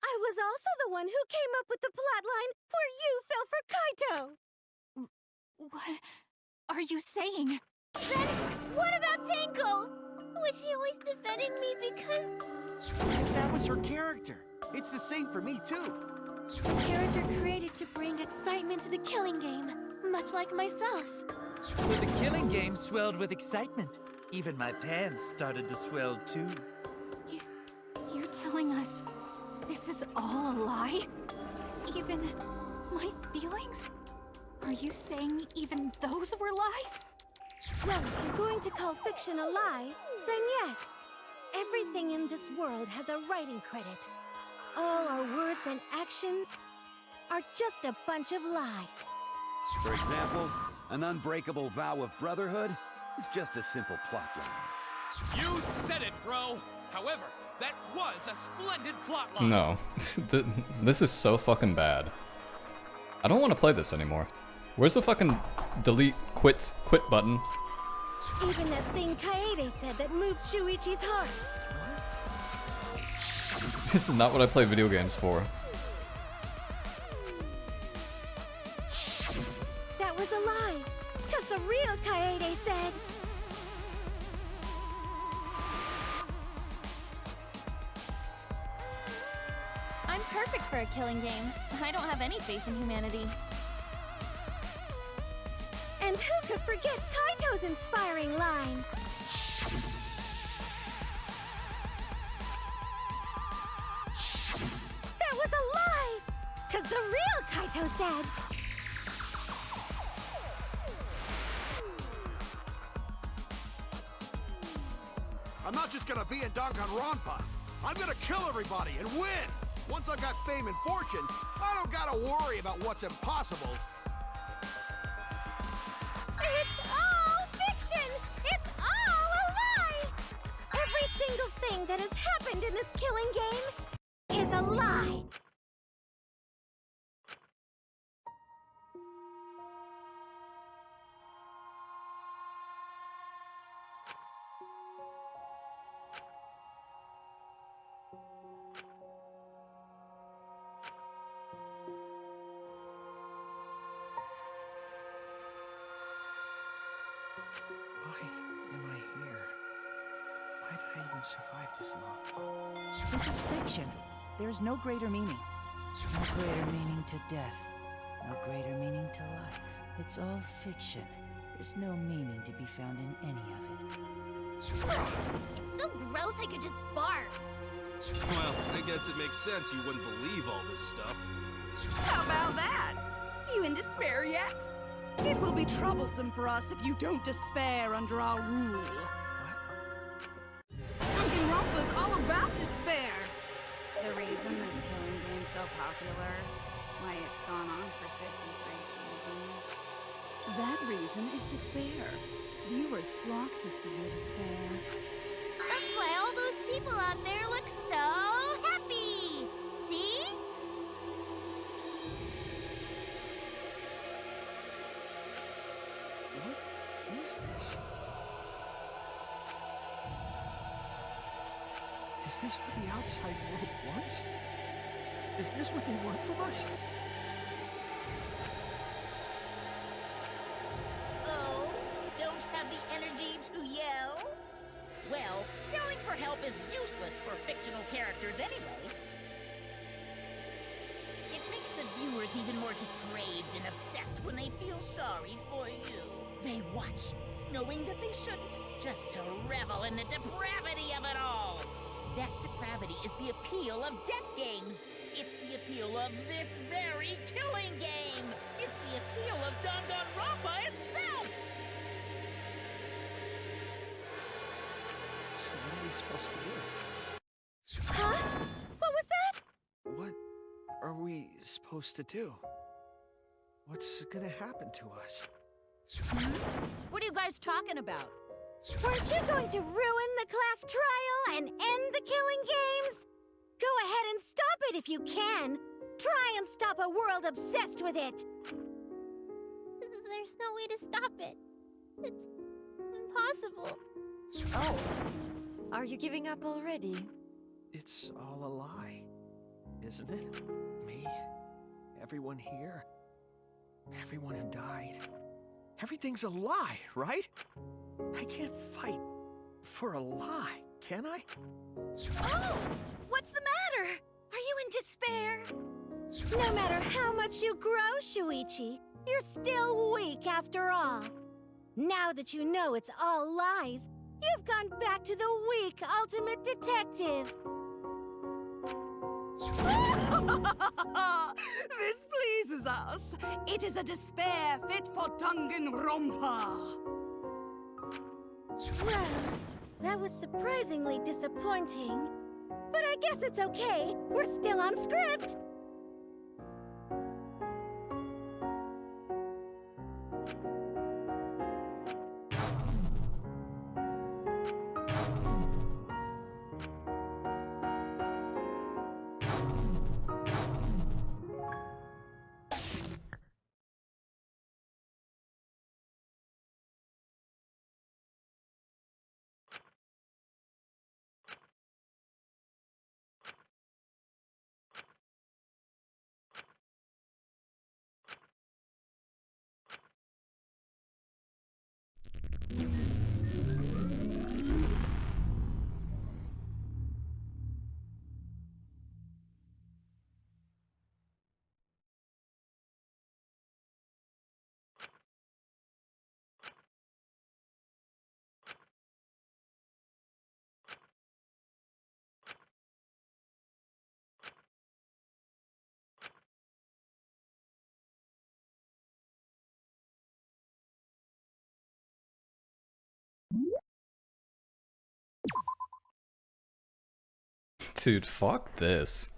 I was also the one who came up with the plotline where you fell for Kaito. What are you saying? Then what about Tenko? Was she always defending me Because that was her character. It's the same for me, too. A character created to bring excitement to the killing game, much like myself. So the killing game swelled with excitement. Even my pants started to swell too. You're telling us this is all a lie? Even my feelings? Are you saying even those were lies? Well, if you're going to call fiction a lie, then yes. Everything in this world has a writing credit. All our words and actions are just a bunch of lies. For example, an unbreakable vow of brotherhood is just a simple plot line. You said it, bro! However, that was a splendid plotline! No. This is so fucking bad. I don't want to play this anymore. Where's the fucking delete, quit button? Even that thing Kaede said that moved Shuichi's heart. This is not what I play video games for. That was a lie, because the real Kaede said... I'm perfect for a killing game. I don't have any faith in humanity. And who could forget Kaito's inspiring line? That was a lie! Because the real Kaito said... I'm not just gonna be in Danganronpa. I'm gonna kill everybody and win! Once I've got fame and fortune, I don't gotta worry about what's impossible. It's all fiction! It's all a lie! Every single thing that has happened in this killing game is a lie! Why am I here? Why did I even survive this long? This is fiction. There's no greater meaning. No greater meaning to death. No greater meaning to life. It's all fiction. There's no meaning to be found in any of it. It's so gross I could just barf. Well, I guess it makes sense you wouldn't believe all this stuff. How about that? You in despair yet? It will be troublesome for us if you don't despair under our rule. Danganronpa's all about despair. The reason this killing game's so popular, why it's gone on for 53 seasons. That reason is despair. Viewers flock to see your despair. That's why all those people out there look so happy. See? What is this? Is this what the outside world wants? Is this what they want from us? Oh, don't have the energy to yell? Well, yelling for help is useless for fictional characters anyway. It makes the viewers even more depraved and obsessed when they feel sorry for you. They watch, knowing that they shouldn't, just to revel in the depravity of it all. That depravity is the appeal of death games. It's the appeal of this very killing game. It's the appeal of Danganronpa itself. So what are we supposed to do? Huh? What was that? What are we supposed to do? What's gonna happen to us? What are you guys talking about? Weren't you going to ruin the class trial and end the killing games? Go ahead and stop it if you can. Try and stop a world obsessed with it. There's no way to stop it. It's impossible. Oh. Are you giving up already? It's all a lie, isn't it? Me, everyone here, everyone who died. Everything's a lie, right? I can't fight for a lie, can I? Oh! What's the matter? Are you in despair? No matter how much you grow, Shuichi, you're still weak after all. Now that you know it's all lies, you've gone back to the weak ultimate detective. This pleases us. It is a despair fit for Danganronpa. Well, that was surprisingly disappointing. But I guess it's okay. We're still on script. Dude, fuck this.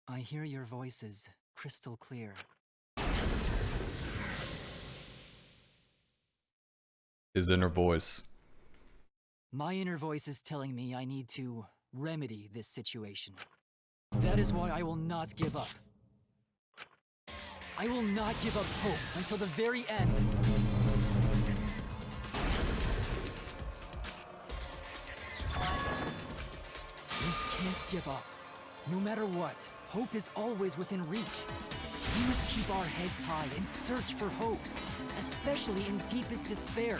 I hear your voices crystal clear. His inner voice. My inner voice is telling me I need to remedy this situation. That is why I will not give up. I will not give up hope until the very end. We can't give up. No matter what, hope is always within reach. We must keep our heads high and search for hope, especially in deepest despair.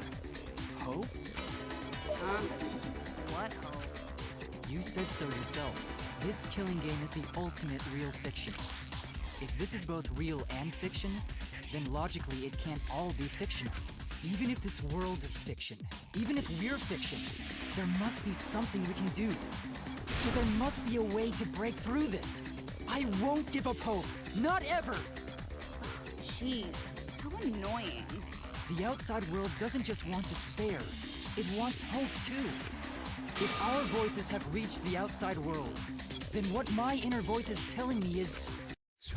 Hope? Huh? What hope? You said so yourself. This killing game is the ultimate real fiction. If this is both real and fiction, then logically it can't all be fictional. Even if this world is fiction, even if we're fiction, there must be something we can do. So there must be a way to break through this. I won't give up hope. Not ever! Jeez, how annoying. The outside world doesn't just want despair. It wants hope, too. If our voices have reached the outside world, then what my inner voice is telling me is...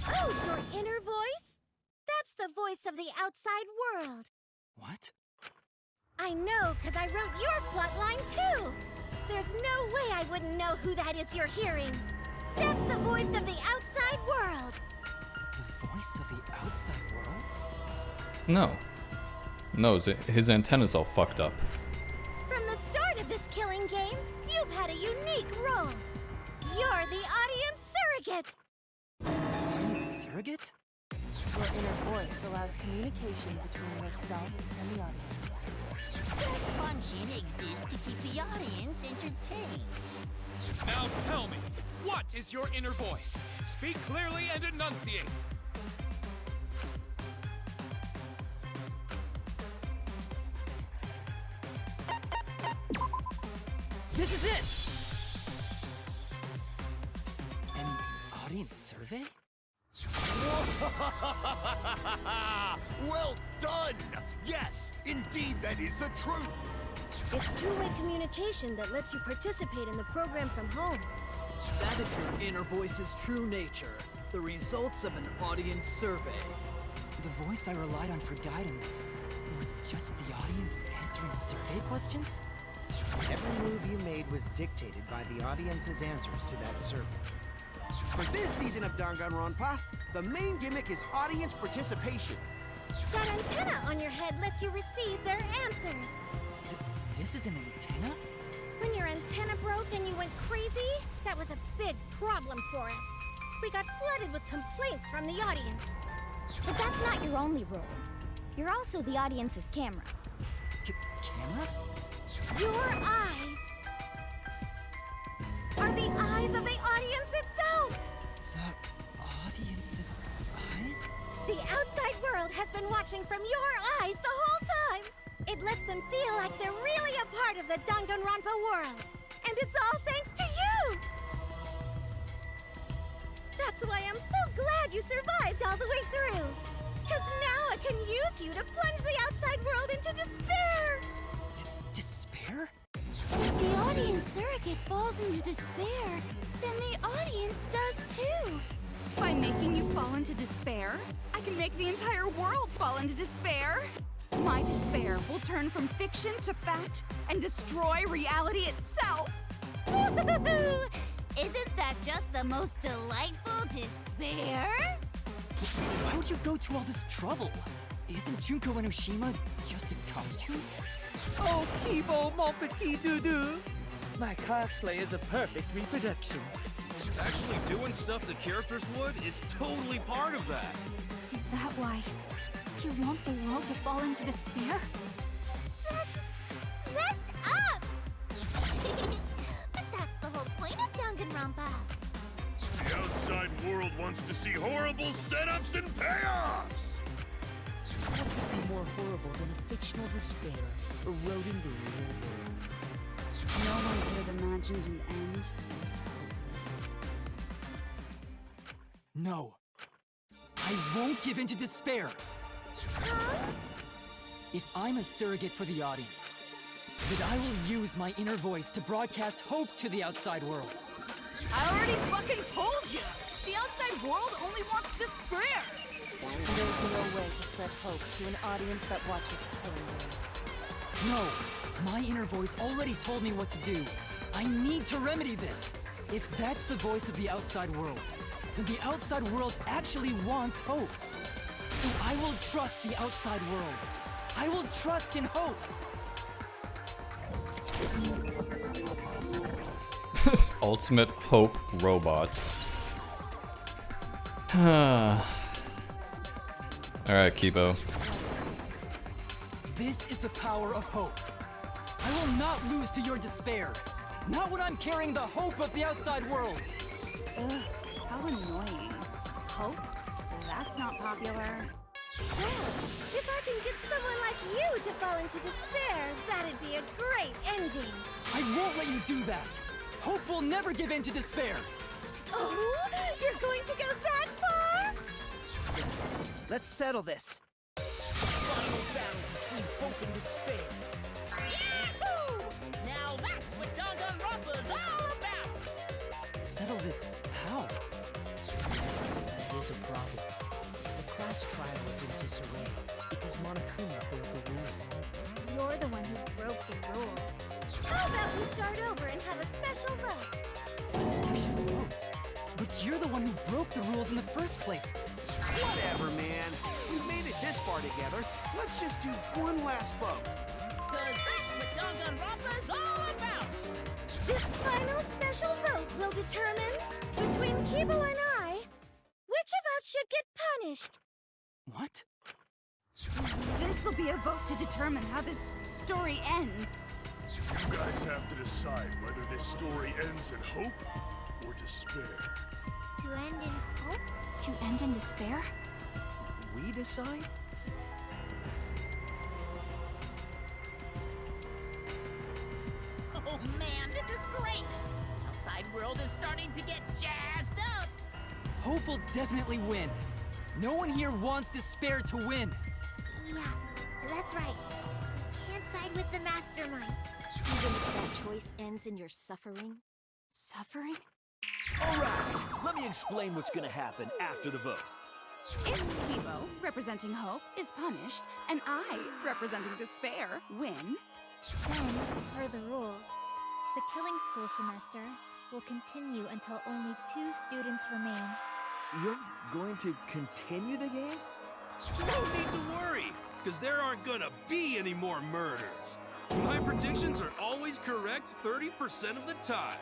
Oh, your inner voice? That's the voice of the outside world. What? I know, because I wrote your plotline, too. There's no way I wouldn't know who that is you're hearing. That's the voice of the outside world. The voice of the outside world? No. No, his antenna's all fucked up. From the start of this killing game, you've had a unique role. You're the audience surrogate. Audience surrogate? Your inner voice allows communication between yourself and the audience. That function exists to keep the audience entertained. Now tell me, what is your inner voice? Speak clearly and enunciate. This is it! An audience survey? Well done! Yes, indeed that is the truth! It's two-way communication that lets you participate in the program from home. That is your inner voice's true nature. The results of an audience survey. The voice I relied on for guidance was just the audience answering survey questions? Every move you made was dictated by the audience's answers to that survey. For this season of Danganronpa, the main gimmick is audience participation. That antenna on your head lets you receive their answers. This is an antenna? When your antenna broke and you went crazy, that was a big problem for us. We got flooded with complaints from the audience. But that's not your only role. You're also the audience's camera. Camera? Your eyes are the eyes of the audience itself! The audience's eyes? The outside world has been watching from your eyes the whole time! It lets them feel like they're really a part of the Danganronpa world! And it's all thanks to you! That's why I'm so glad you survived all the way through! Because now I can use you to plunge the outside world into despair! Despair? If the audience surrogate falls into despair, then the audience does too. By making you fall into despair, I can make the entire world fall into despair. My despair will turn from fiction to fact and destroy reality itself. Isn't that just the most delightful despair? Why would you go to all this trouble? Isn't Junko Enoshima just a costume? Oh, Kibo, mon petit doudou! My cosplay is a perfect reproduction. Actually doing stuff the characters would is totally part of that. Is that why you want the world to fall into despair? Rest up! But that's the whole point of Danganronpa. The outside world wants to see horrible setups and payoffs! What could be more horrible than a fictional despair eroding the real world? No one could have imagined an end this hopeless. No. I won't give in to despair. If I'm a surrogate for the audience, then I will use my inner voice to broadcast hope to the outside world. I already fucking told you! The outside world only wants despair! There's no way to spread hope to an audience that watches killing games. No! My inner voice already told me what to do. I need to remedy this. If that's the voice of the outside world, then the outside world actually wants hope. So I will trust the outside world. I will trust in hope. Ultimate hope robot. Alright, Kibo. This is the power of hope. I will not lose to your despair. Not when I'm carrying the hope of the outside world. Ugh, how annoying. Hope? That's not popular. Well, if I can get someone like you to fall into despair, that'd be a great ending. I won't let you do that. Hope will never give in to despair. Oh, you're going to go that far? Let's settle this. Final battle between hope and despair. Yahoo! Now that's what Danganronpa's all about! Settle this how? That is a problem. The class trial is in disarray because Monokuma broke a rule. You're the one who broke the rule. How about we start over and have a special vote? A special vote? But you're the one who broke the rules in the first place. Whatever, man. We've made it this far together. Let's just do one last vote. Cause that's what Danganronpa's all about! This final special vote will determine, between Kibo and I, which of us should get punished. What? This'll be a vote to determine how this story ends. You guys have to decide whether this story ends in hope or despair. To end in hope? To end in despair? We decide? Oh man, this is great! Outside world is starting to get jazzed up! Hope will definitely win. No one here wants despair to win. Yeah, That's right. Can't side with the mastermind. Even if that choice ends in your suffering? Suffering? Alright, let me explain what's gonna happen after the vote. If Kibo, representing hope, is punished, and I, representing despair, win, Then, per the rules, the killing school semester will continue until only 2 students remain. You're going to continue the game? No need to worry, because there aren't gonna be any more murders. My predictions are always correct 30% of the time.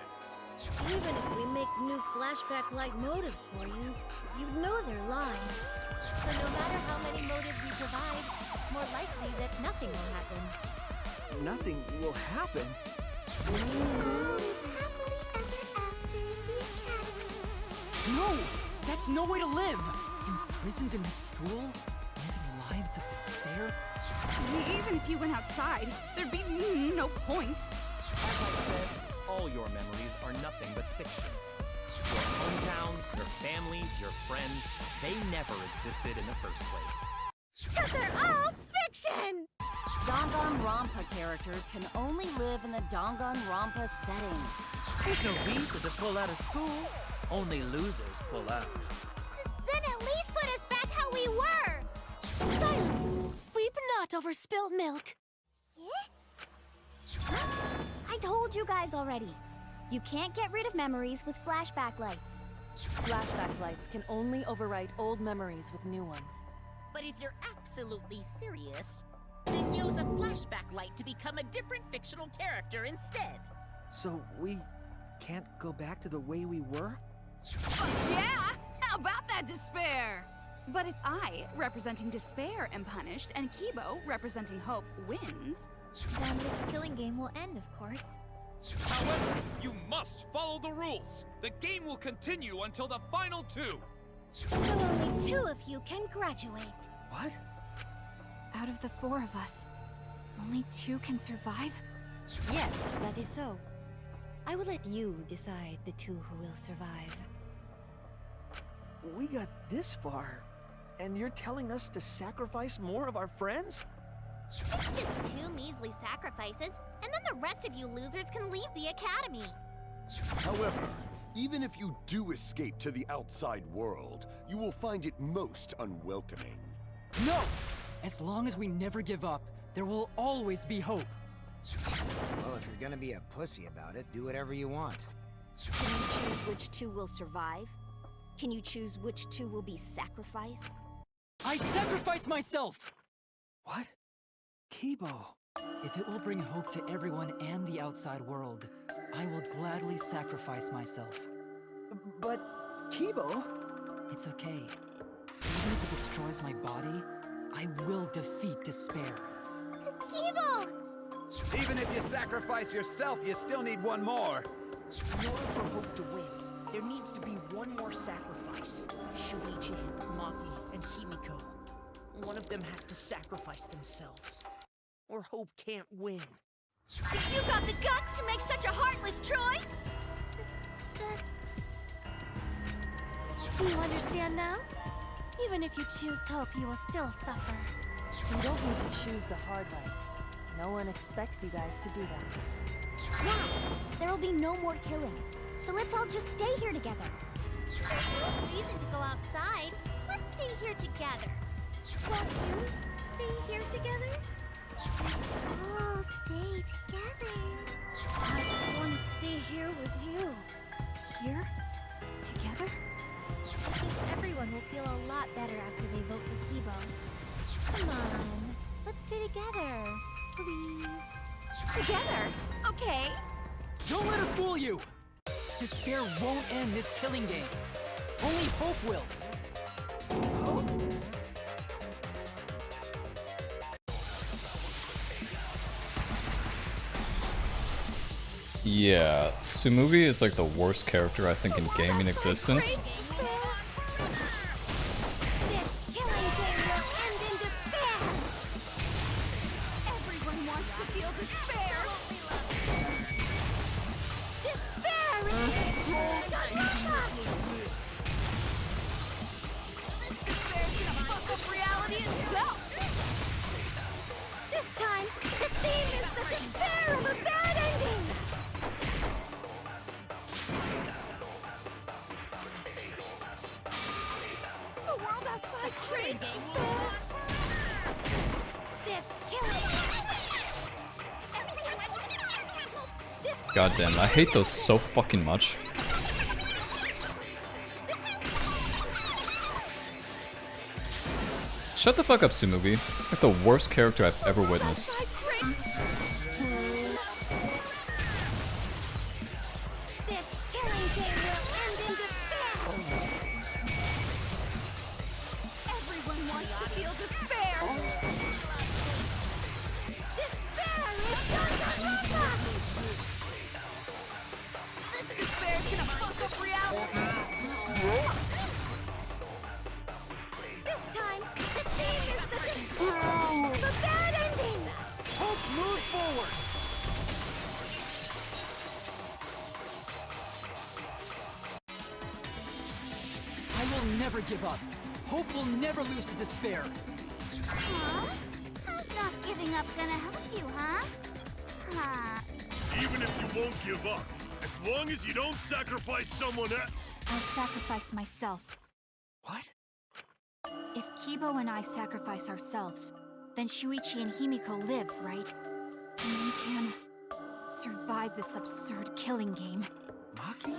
Even if we make new flashback-like motives for you, you'd know they're lies. So no matter how many motives we provide, it's more likely that nothing will happen. Nothing will happen. No! That's no way to live! Imprisoned in this school? Living lives of despair? even if you went outside, there'd be no point. As I said, all your memories are nothing but fiction. Your hometowns, your families, your friends, they never existed in the first place. 'Cause they're all fiction! Danganronpa characters can only live in the Danganronpa setting. There's no reason to pull out of school. Only losers pull out. Then at least put us back how we were! Silence! Weep not over spilt milk. I told you guys already. You can't get rid of memories with flashback lights. Flashback lights can only overwrite old memories with new ones. But if you're absolutely serious, then use a flashback light to become a different fictional character instead. So we can't go back to the way we were? Yeah! How about that despair? But if I, representing despair, am punished, and Kibo, representing hope, wins... Then this killing game will end, of course. However, you must follow the rules. The game will continue until the final 2. So only 2 of you can graduate. What? Out of the 4 of us, only 2 can survive? Yes, that is so. I will let you decide the 2 who will survive. We got this far, and you're telling us to sacrifice more of our friends? It's just 2 measly sacrifices, and then the rest of you losers can leave the academy. However, even if you do escape to the outside world, you will find it most unwelcoming. No! As long as we never give up, there will always be hope. Well, if you're gonna be a pussy about it, do whatever you want. Can you choose which 2 will survive? Can you choose which 2 will be sacrificed? I sacrifice myself! What? Kibo. If it will bring hope to everyone and the outside world, I will gladly sacrifice myself. But, Kibo... It's okay. Even if it destroys my body, I will defeat despair. Kibo! Even if you sacrifice yourself, you still need one more. In order for hope to win, there needs to be one more sacrifice. Shuichi, Maki, and Himiko. One of them has to sacrifice themselves. Or hope can't win. You got the guts to make such a heartless choice? Do you understand now? Even if you choose hope, you will still suffer. You don't need to choose the hard life. No one expects you guys to do that. Yeah, there will be no more killing. So let's all just stay here together. There's no reason to go outside. Let's stay here together. Won't you stay here together? Let's all stay together. I want to stay here with you. Here? Together? I think everyone will feel a lot better after they vote for Kibo. Come on, let's stay together, please. Together? Okay. Don't let her fool you! Despair won't end this killing game. Only hope will. Hope? Yeah, Tsumugi is like the worst character I think in gaming existence. Everyone wants to feel despair. This despair's gonna fuck up reality itself. God damn it, I hate those so fucking much. Shut the fuck up, Tsumugi. Like the worst character I've ever witnessed. Everyone wants to feel despair. Despair is Danganronpa. This despair is gonna fuck up reality. This time, the theme is the despair. The bad ending. Hope moves forward. I will never give up. Hope will never lose to despair. Huh? How's not giving up gonna help you, huh? Huh. Even if you won't give up, as long as you don't sacrifice someone else. I'll sacrifice myself. What? If Kibo and I sacrifice ourselves, then Shuichi and Himiko live, right? And we can survive this absurd killing game. Maki?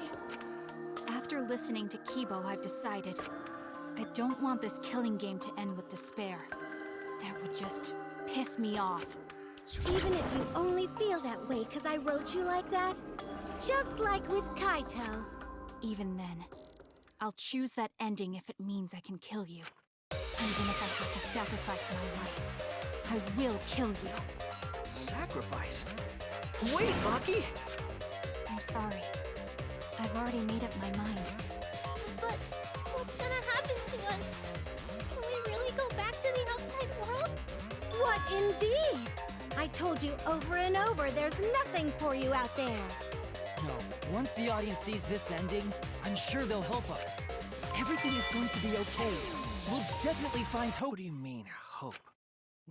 After listening to Kibo, I've decided I don't want this killing game to end with despair. That would just piss me off. Even if you only feel that way because I wrote you like that, just like with Kaito. Even then, I'll choose that ending if it means I can kill you. Even if I have to sacrifice my life, I will kill you. Sacrifice? Wait, Maki! I'm sorry. I've already made up my mind. But what's gonna happen to us? Can we really go back to the outside world? What indeed? I told you over and over there's nothing for you out there. No, once the audience sees this ending, I'm sure they'll help us. Everything is going to be okay. We'll definitely find hope. What do you mean, hope?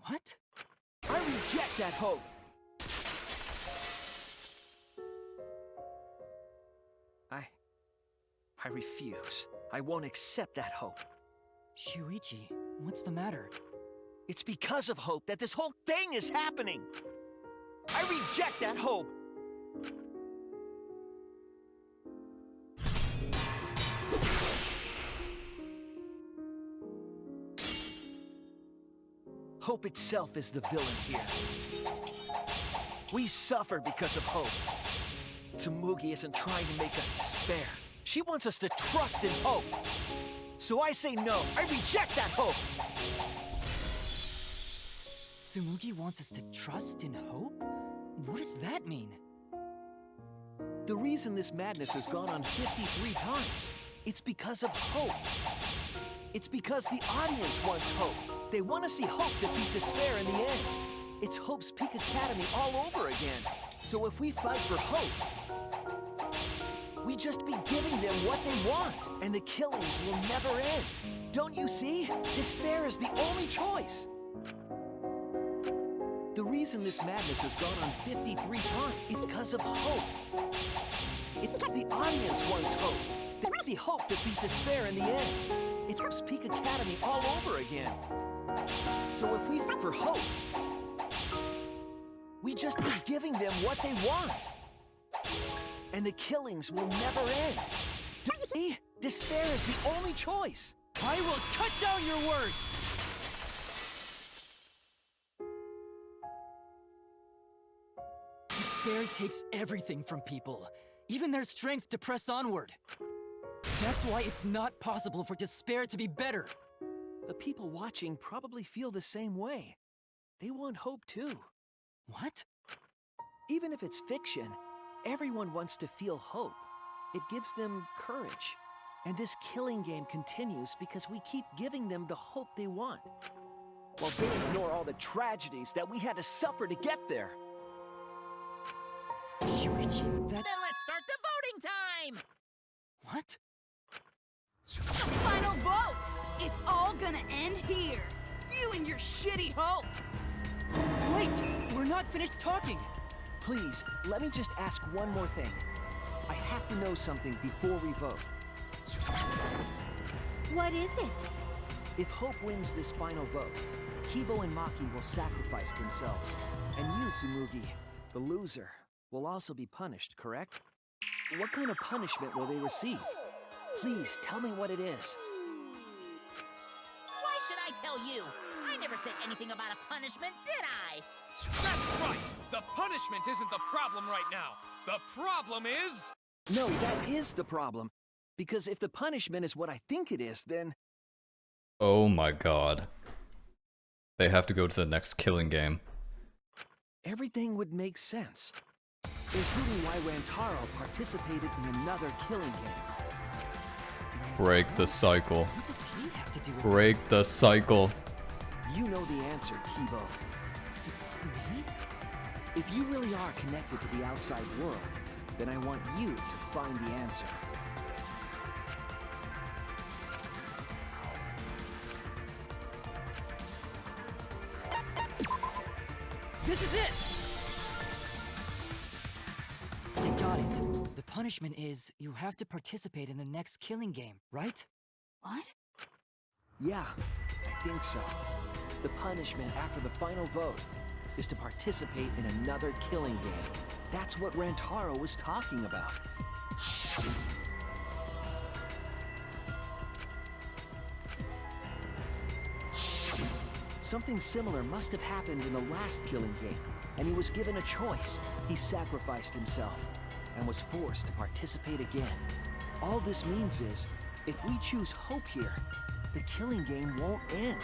What? I reject that hope! I refuse. I won't accept that hope. Shuichi, what's the matter? It's because of hope that this whole thing is happening! I reject that hope! Hope itself is the villain here. We suffer because of hope. Tsumugi isn't trying to make us despair. She wants us to trust in hope. So I say no. I reject that hope! Tsumugi wants us to trust in hope? What does that mean? The reason this madness has gone on 53 times, it's because of hope. It's because the audience wants hope. They want to see hope defeat despair in the end. It's Hope's Peak Academy all over again. So if we fight for hope, we just be giving them what they want, and the killings will never end. Don't you see? Despair is the only choice. The reason this madness has gone on 53 times is because of hope. It's because the audience wants hope. They want to see hope defeat despair in the end. It's Hope's Peak Academy all over again. So if we fight for hope, we just be giving them what they want. And the killings will never end. Do you see? Despair is the only choice. I will cut down your words! Despair takes everything from people, even their strength to press onward. That's why it's not possible for despair to be better. The people watching probably feel the same way. They want hope too. What? Even if it's fiction, everyone wants to feel hope. It gives them courage. And this killing game continues because we keep giving them the hope they want. While they ignore all the tragedies that we had to suffer to get there. Shuichi, that's... Then let's start the voting time! What? The final vote! It's all gonna end here! You and your shitty hope! Wait! We're not finished talking! Please, let me just ask one more thing. I have to know something before we vote. What is it? If Hope wins this final vote, Kibo and Maki will sacrifice themselves. And you, Tsumugi, the loser, will also be punished, correct? What kind of punishment will they receive? Please tell me what it is. Why should I tell you? I never said anything about a punishment, did I? That's right! The punishment isn't the problem right now. The problem is... No, that is the problem. Because if the punishment is what I think it is, then... Oh my god. They have to go to the next killing game. Everything would make sense. Including why Rantaro participated in another killing game. Break the cycle. What does he have to do with Break the cycle. You know the answer, Kibo. Me? If you really are connected to the outside world, then I want you to find the answer. This is it! I got it. The punishment is you have to participate in the next killing game, right? What? Yeah, I think so. The punishment after the final vote is to participate in another killing game. That's what Rantaro was talking about. Something similar must have happened in the last killing game, and he was given a choice. He sacrificed himself and was forced to participate again. All this means is, if we choose hope here, the killing game won't end.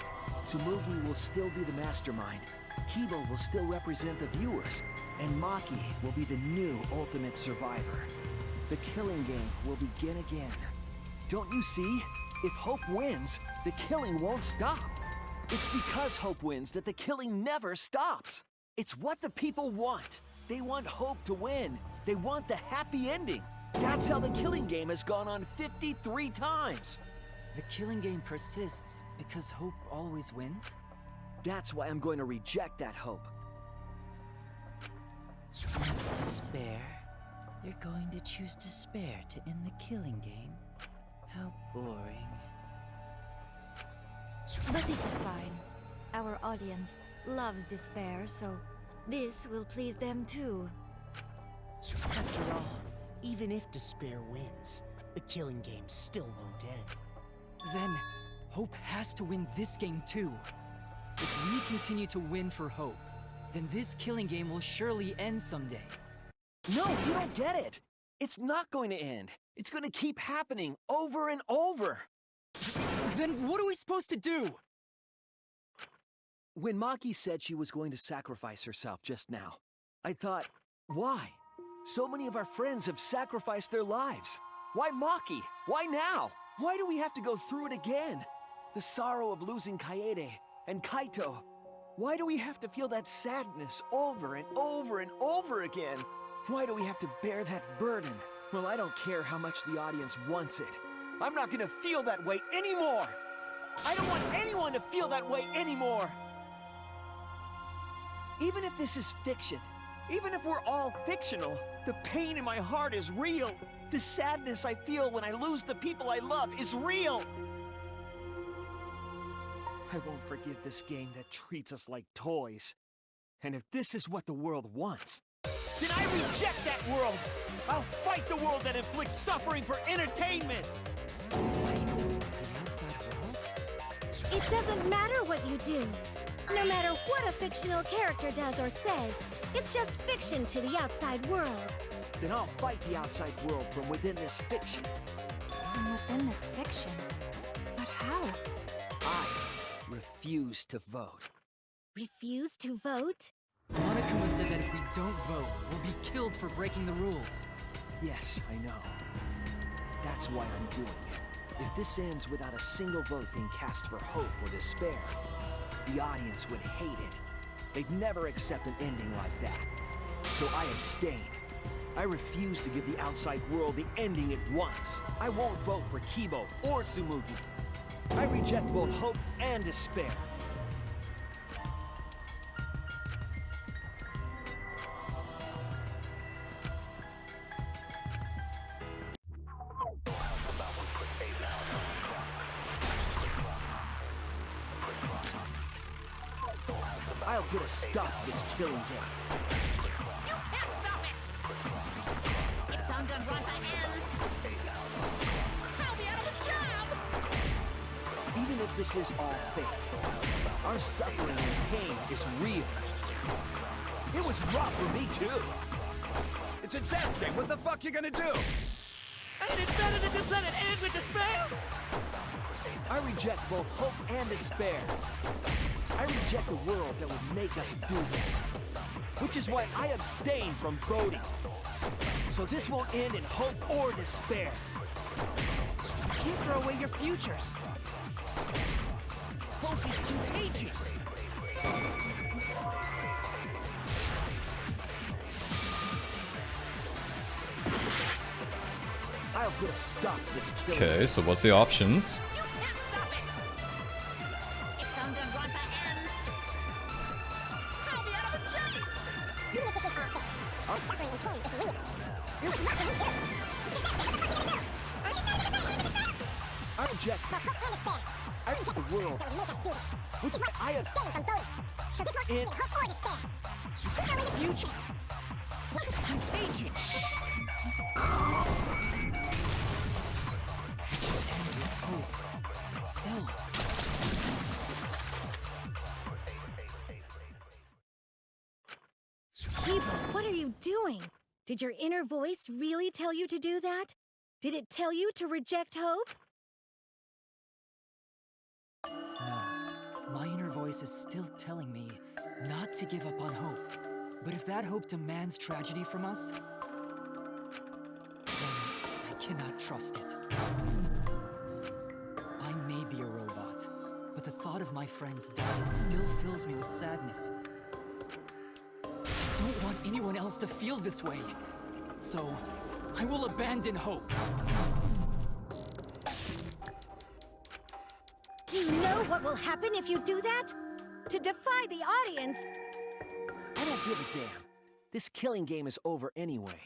Tsumugi will still be the mastermind, Kibo will still represent the viewers, and Maki will be the new ultimate survivor. The killing game will begin again. Don't you see? If Hope wins, the killing won't stop. It's because Hope wins that the killing never stops. It's what the people want. They want Hope to win. They want the happy ending. That's how the killing game has gone on 53 times. The killing game persists because Hope always wins? That's why I'm going to reject that hope. It's despair. You're going to choose despair to end the killing game? How boring. But this is fine. Our audience loves despair, so this will please them too. After all, even if despair wins, the killing game still won't end. Then, Hope has to win this game too. If we continue to win for Hope, then this killing game will surely end someday. No, you don't get it. It's not going to end. It's going to keep happening over and over. Then what are we supposed to do? When Maki said she was going to sacrifice herself just now, I thought, why? So many of our friends have sacrificed their lives. Why Maki? Why now? Why do we have to go through it again? The sorrow of losing Kaede and Kaito. Why do we have to feel that sadness over and over and over again? Why do we have to bear that burden? Well, I don't care how much the audience wants it. I'm not gonna feel that way anymore! I don't want anyone to feel that way anymore! Even if this is fiction, even if we're all fictional, the pain in my heart is real. The sadness I feel when I lose the people I love is real. I won't forgive this game that treats us like toys. And if this is what the world wants, then I reject that world! I'll fight the world that inflicts suffering for entertainment! Fight the outside world? It doesn't matter what you do. No matter what a fictional character does or says, it's just fiction to the outside world. Then I'll fight the outside world from within this fiction. From within this fiction? But how? I refuse to vote. Refuse to vote? Monokuma said that if we don't vote, we'll be killed for breaking the rules. Yes, I know. That's why I'm doing it. If this ends without a single vote being cast for hope or despair, the audience would hate it. They'd never accept an ending like that. So I abstain. I refuse to give the outside world the ending it wants. I won't vote for Kibo or Tsumugi. I reject both hope and despair. I'll put a stop to this killing game. You can't stop it! this is all fake. Our suffering and pain is real. It was rough for me too. It's a death game. What the fuck you gonna do? Ain't it better to just let it end with despair? I reject both hope and despair. I reject a world that would make us do this. Which is why I abstain from voting. So this won't end in hope or despair. You can't throw away your futures. Hope is contagious. I'll put a stop to this killing. Okay, so what's the options? You can't stop it! If Danganronpa ends, I'll be out of a job! Even if this is all fake, our suffering and pain is real. It was rough for me too. I reject both hope and despair. I reject the world that would make us do this. which is why I abstain from voting. So this won't end in hope or despair. You can't throw away your futures. Hope is contagious. It should end with hope, but still. Kiba, what are you doing? Did your inner voice really tell you to do that? Did it tell you to reject hope? No, my inner voice is still telling me not to give up on hope. But if that hope demands tragedy from us, then I cannot trust it. I may be a robot, but the thought of my friends dying still fills me with sadness. I don't want anyone else to feel this way, so I will abandon hope. Do you know what will happen if you do that? To defy the audience! I don't give a damn. This killing game is over anyway.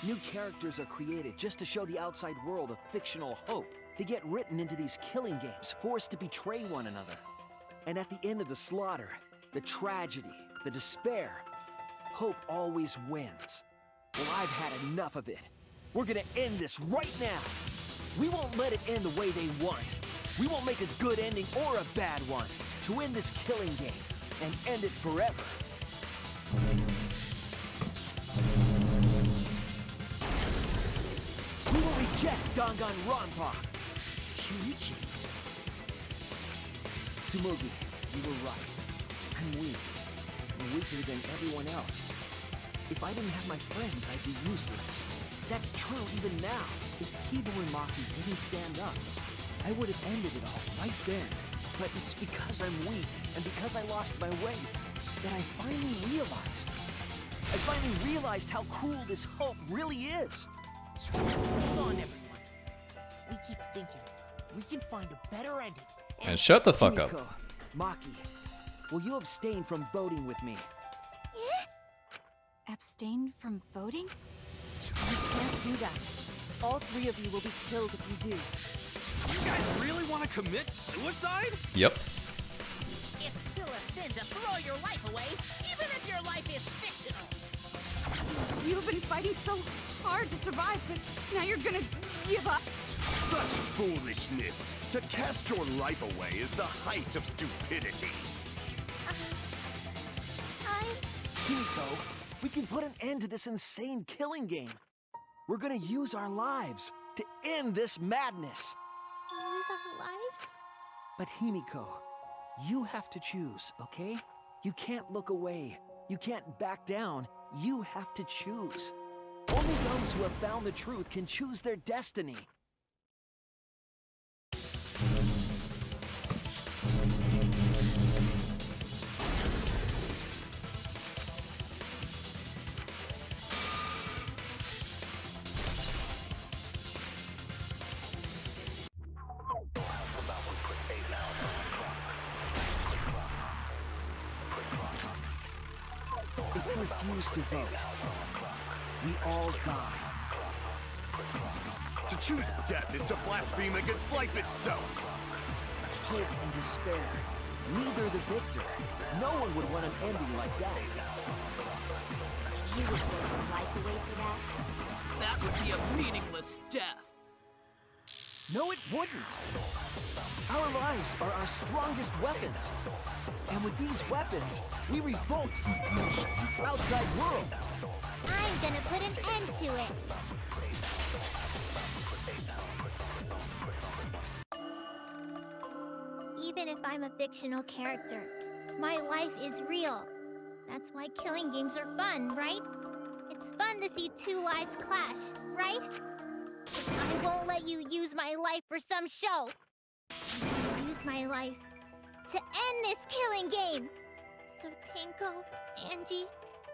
New characters are created just to show the outside world a fictional hope. They get written into these killing games, forced to betray one another. And at the end of the slaughter, the tragedy, the despair, hope always wins. Well, I've had enough of it. We're gonna end this right now. We won't let it end the way they want. We won't make a good ending or a bad one to end this killing game and end it forever. We will reject Danganronpa. Shuichi. Tsumugi, you were right. I'm weak. I'm weaker than everyone else. If I didn't have my friends, I'd be useless. That's true even now. If Kiba and Maki didn't stand up, I would have ended it all right then. But it's because I'm weak, and because I lost my way, that I finally realized. I finally realized how cruel this hope really is. Hold on, everyone. We keep thinking. We can find a better ending. And shut the fuck up. Himiko, Maki, will you abstain from voting with me? Abstain from voting? You can't do that. All three of you will be killed if you do. You guys really want to commit suicide? Yep. It's still a sin to throw your life away, even if your life is fictional. You've been fighting so hard to survive, but now you're gonna give up? Such foolishness! To cast your life away is the height of stupidity. Himiko, we can put an end to this insane killing game. We're gonna use our lives to end this madness. Use our lives? But Himiko, you have to choose, okay? You can't look away. You can't back down. You have to choose. Only those who have found the truth can choose their destiny. If we refuse to vote, we all die. To choose death is to blaspheme against life itself. Hope and despair, neither the victor. No one would want an ending like that. You would throw your life away for that? That would be a meaningless death. No, it wouldn't. Our lives are our strongest weapons. And with these weapons, we revolt the outside world. I'm gonna put an end to it. Even if I'm a fictional character, my life is real. That's why killing games are fun, right? It's fun to see two lives clash, right? I won't let you use my life for some show. I'll use my life to end this killing game. So Tinko, Angie,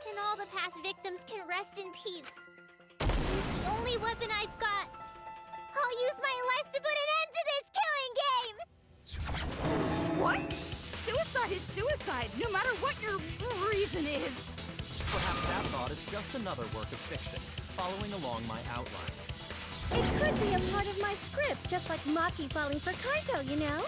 and all the past victims can rest in peace. It's the only weapon I've got. I'll use my life to put an end to this killing game! What? Suicide is suicide, no matter what your reason is. Perhaps that thought is just another work of fiction, following along my outline. It could be a part of my script, just like Maki falling for Kaito, you know?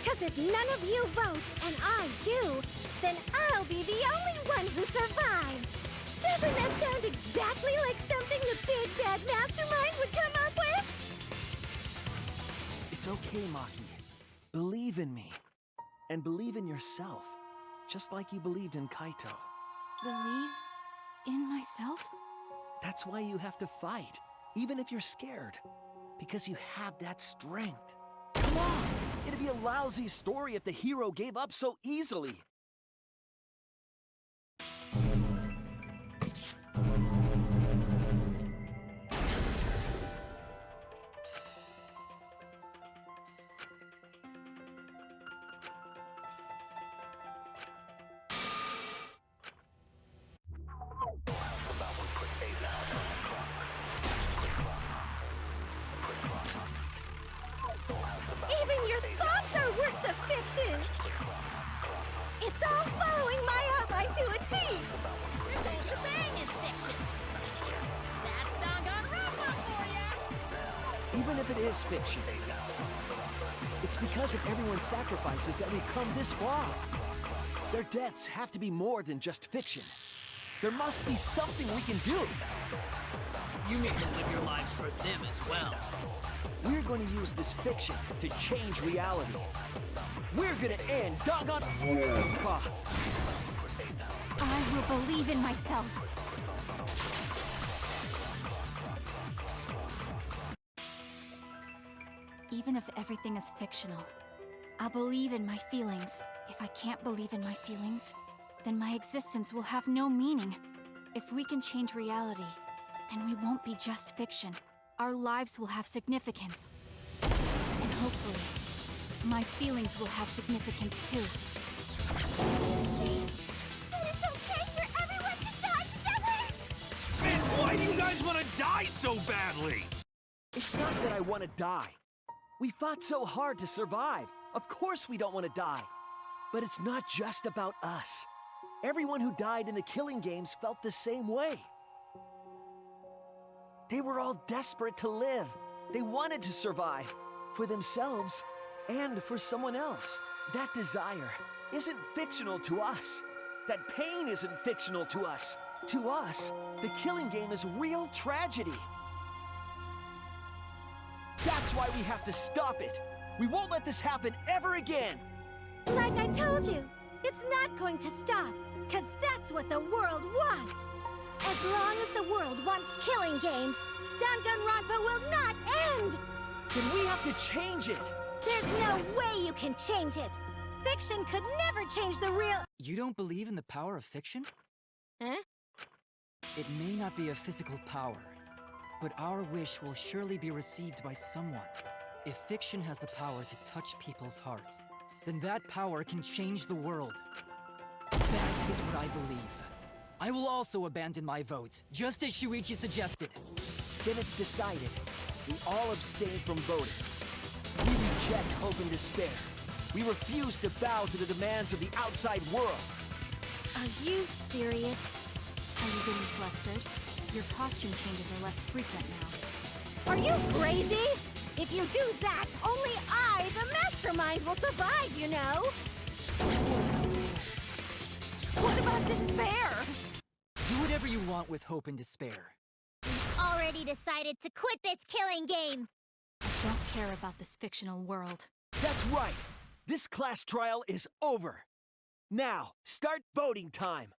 Cause if none of you vote, and I do, then I'll be the only one who survives. Doesn't that sound exactly like something the big bad mastermind would come up with? It's okay, Maki. Believe in me. And believe in yourself. Just like you believed in Kaito. Believe in myself? That's why you have to fight, even if you're scared. Because you have that strength. Come on! It'd be a lousy story if the hero gave up so easily. Even your thoughts are works of fiction! It's all following my outline to a T! This whole shebang is fiction. That's Danganronpa for ya! Even if it is fiction, it's because of everyone's sacrifices that we've come this far. Their deaths have to be more than just fiction. There must be something we can do. You need to live your lives for them as well. We're going to use this fiction to change reality. We're going to end Danganronpa. I will believe in myself. Even if everything is fictional, I'll believe in my feelings. If I can't believe in my feelings, then my existence will have no meaning. If we can change reality, then we won't be just fiction. Our lives will have significance. And hopefully, my feelings will have significance too. But it's okay for everyone to die together! Man, why do you guys want to die so badly? It's not that I want to die. We fought so hard to survive. Of course we don't want to die. But it's not just about us. Everyone who died in the killing games felt the same way. They were all desperate to live. They wanted to survive. For themselves and for someone else. That desire isn't fictional to us. That pain isn't fictional to us. To us, the killing game is real tragedy. That's why we have to stop it. We won't let this happen ever again. Like I told you, it's not going to stop, because that's what the world wants. As long as the world wants killing games, Danganronpa will not end! Then we have to change it. There's no way you can change it. Fiction could never change the real— You don't believe in the power of fiction? Huh? It may not be a physical power, but our wish will surely be received by someone. If fiction has the power to touch people's hearts, then that power can change the world. That is what I believe. I will also abandon my vote, just as Shuichi suggested. Then it's decided. We all abstain from voting. We reject hope and despair. We refuse to bow to the demands of the outside world. Are you serious? Are you getting flustered? Your costume changes are less frequent now. Are you crazy? If you do that, only I, the mastermind, will survive, you know? What about despair? Do whatever you want with hope and despair. All already decided to quit this killing game. I don't care about this fictional world. That's right! This class trial is over! Now, start voting time!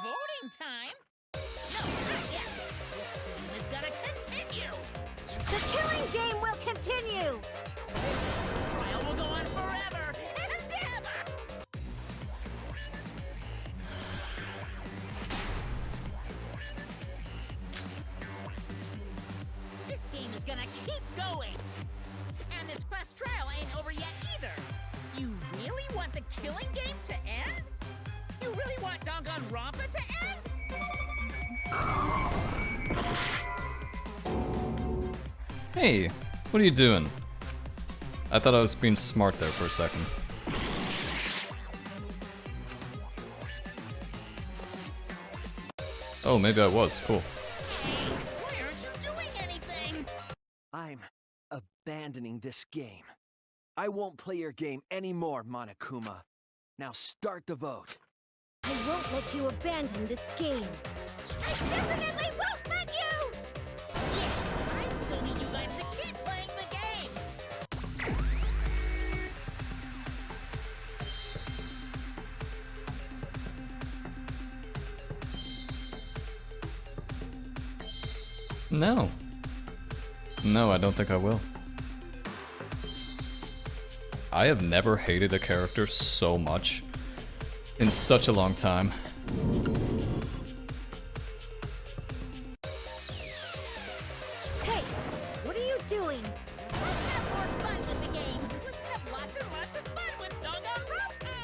Voting time? No, not yet! This game is gonna continue! The killing game will continue! This trial will go on forever and ever! This game is gonna keep going! And this class trial ain't over yet either! You really want the killing game to end? You really want Danganronpa to end? Hey, what are you doing? I thought I was being smart there for a second. Oh, maybe I was. Cool. Why aren't you doing anything? I'm abandoning this game. I won't play your game anymore, Monokuma. Now start the vote. I won't let you abandon this game. I definitely won't let you! Yeah, I still need you guys to keep playing the game! No. No, I don't think I will. I have never hated a character so much in such a long time. Hey, what are you doing? Let's have more fun with the game! Let's have lots and lots of fun with Danganronpa!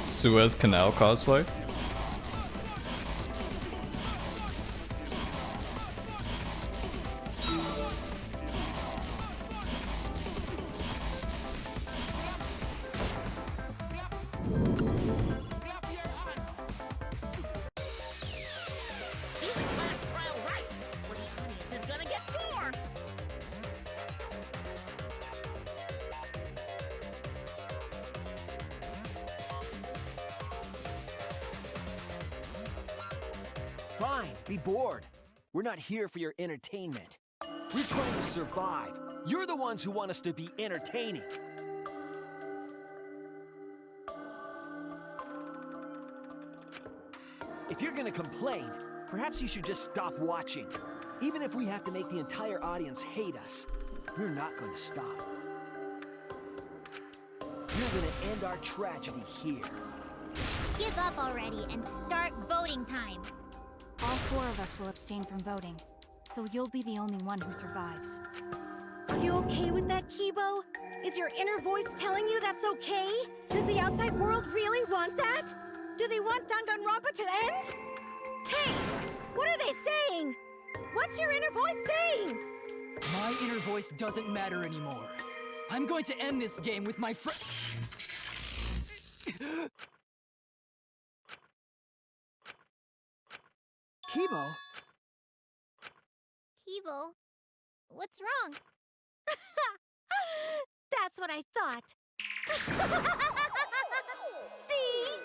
Suez Canal cosplay? Do the class trial right, or the audience is gonna get bored! Fine, be bored. We're not here for your entertainment. We're trying to survive. You're the ones who want us to be entertaining. If you're gonna complain, perhaps you should just stop watching. Even if we have to make the entire audience hate us, we're not gonna stop. You're gonna end our tragedy here. Give up already and start voting time. All 4 of us will abstain from voting, so you'll be the only one who survives. Are you okay with that, Kibo? Is your inner voice telling you that's okay? Does the outside world really want that? Do they want Danganronpa to end? Hey! What are they saying? What's your inner voice saying? My inner voice doesn't matter anymore. I'm going to end this game with my friend. Kibo? Kibo, what's wrong? That's what I thought. See?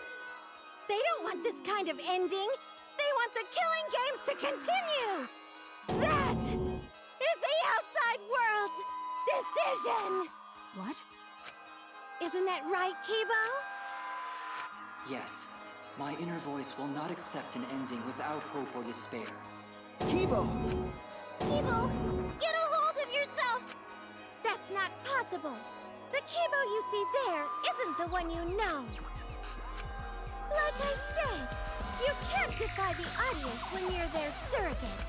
They don't want this kind of ending. They want the killing games to continue. That is the outside world's decision. What? Isn't that right, Kibo? Yes, my inner voice will not accept an ending without hope or despair. Kibo! Kibo, get a hold of yourself! That's not possible. The Kibo you see there isn't the one you know. Like I said, you can't defy the audience when you're their surrogate.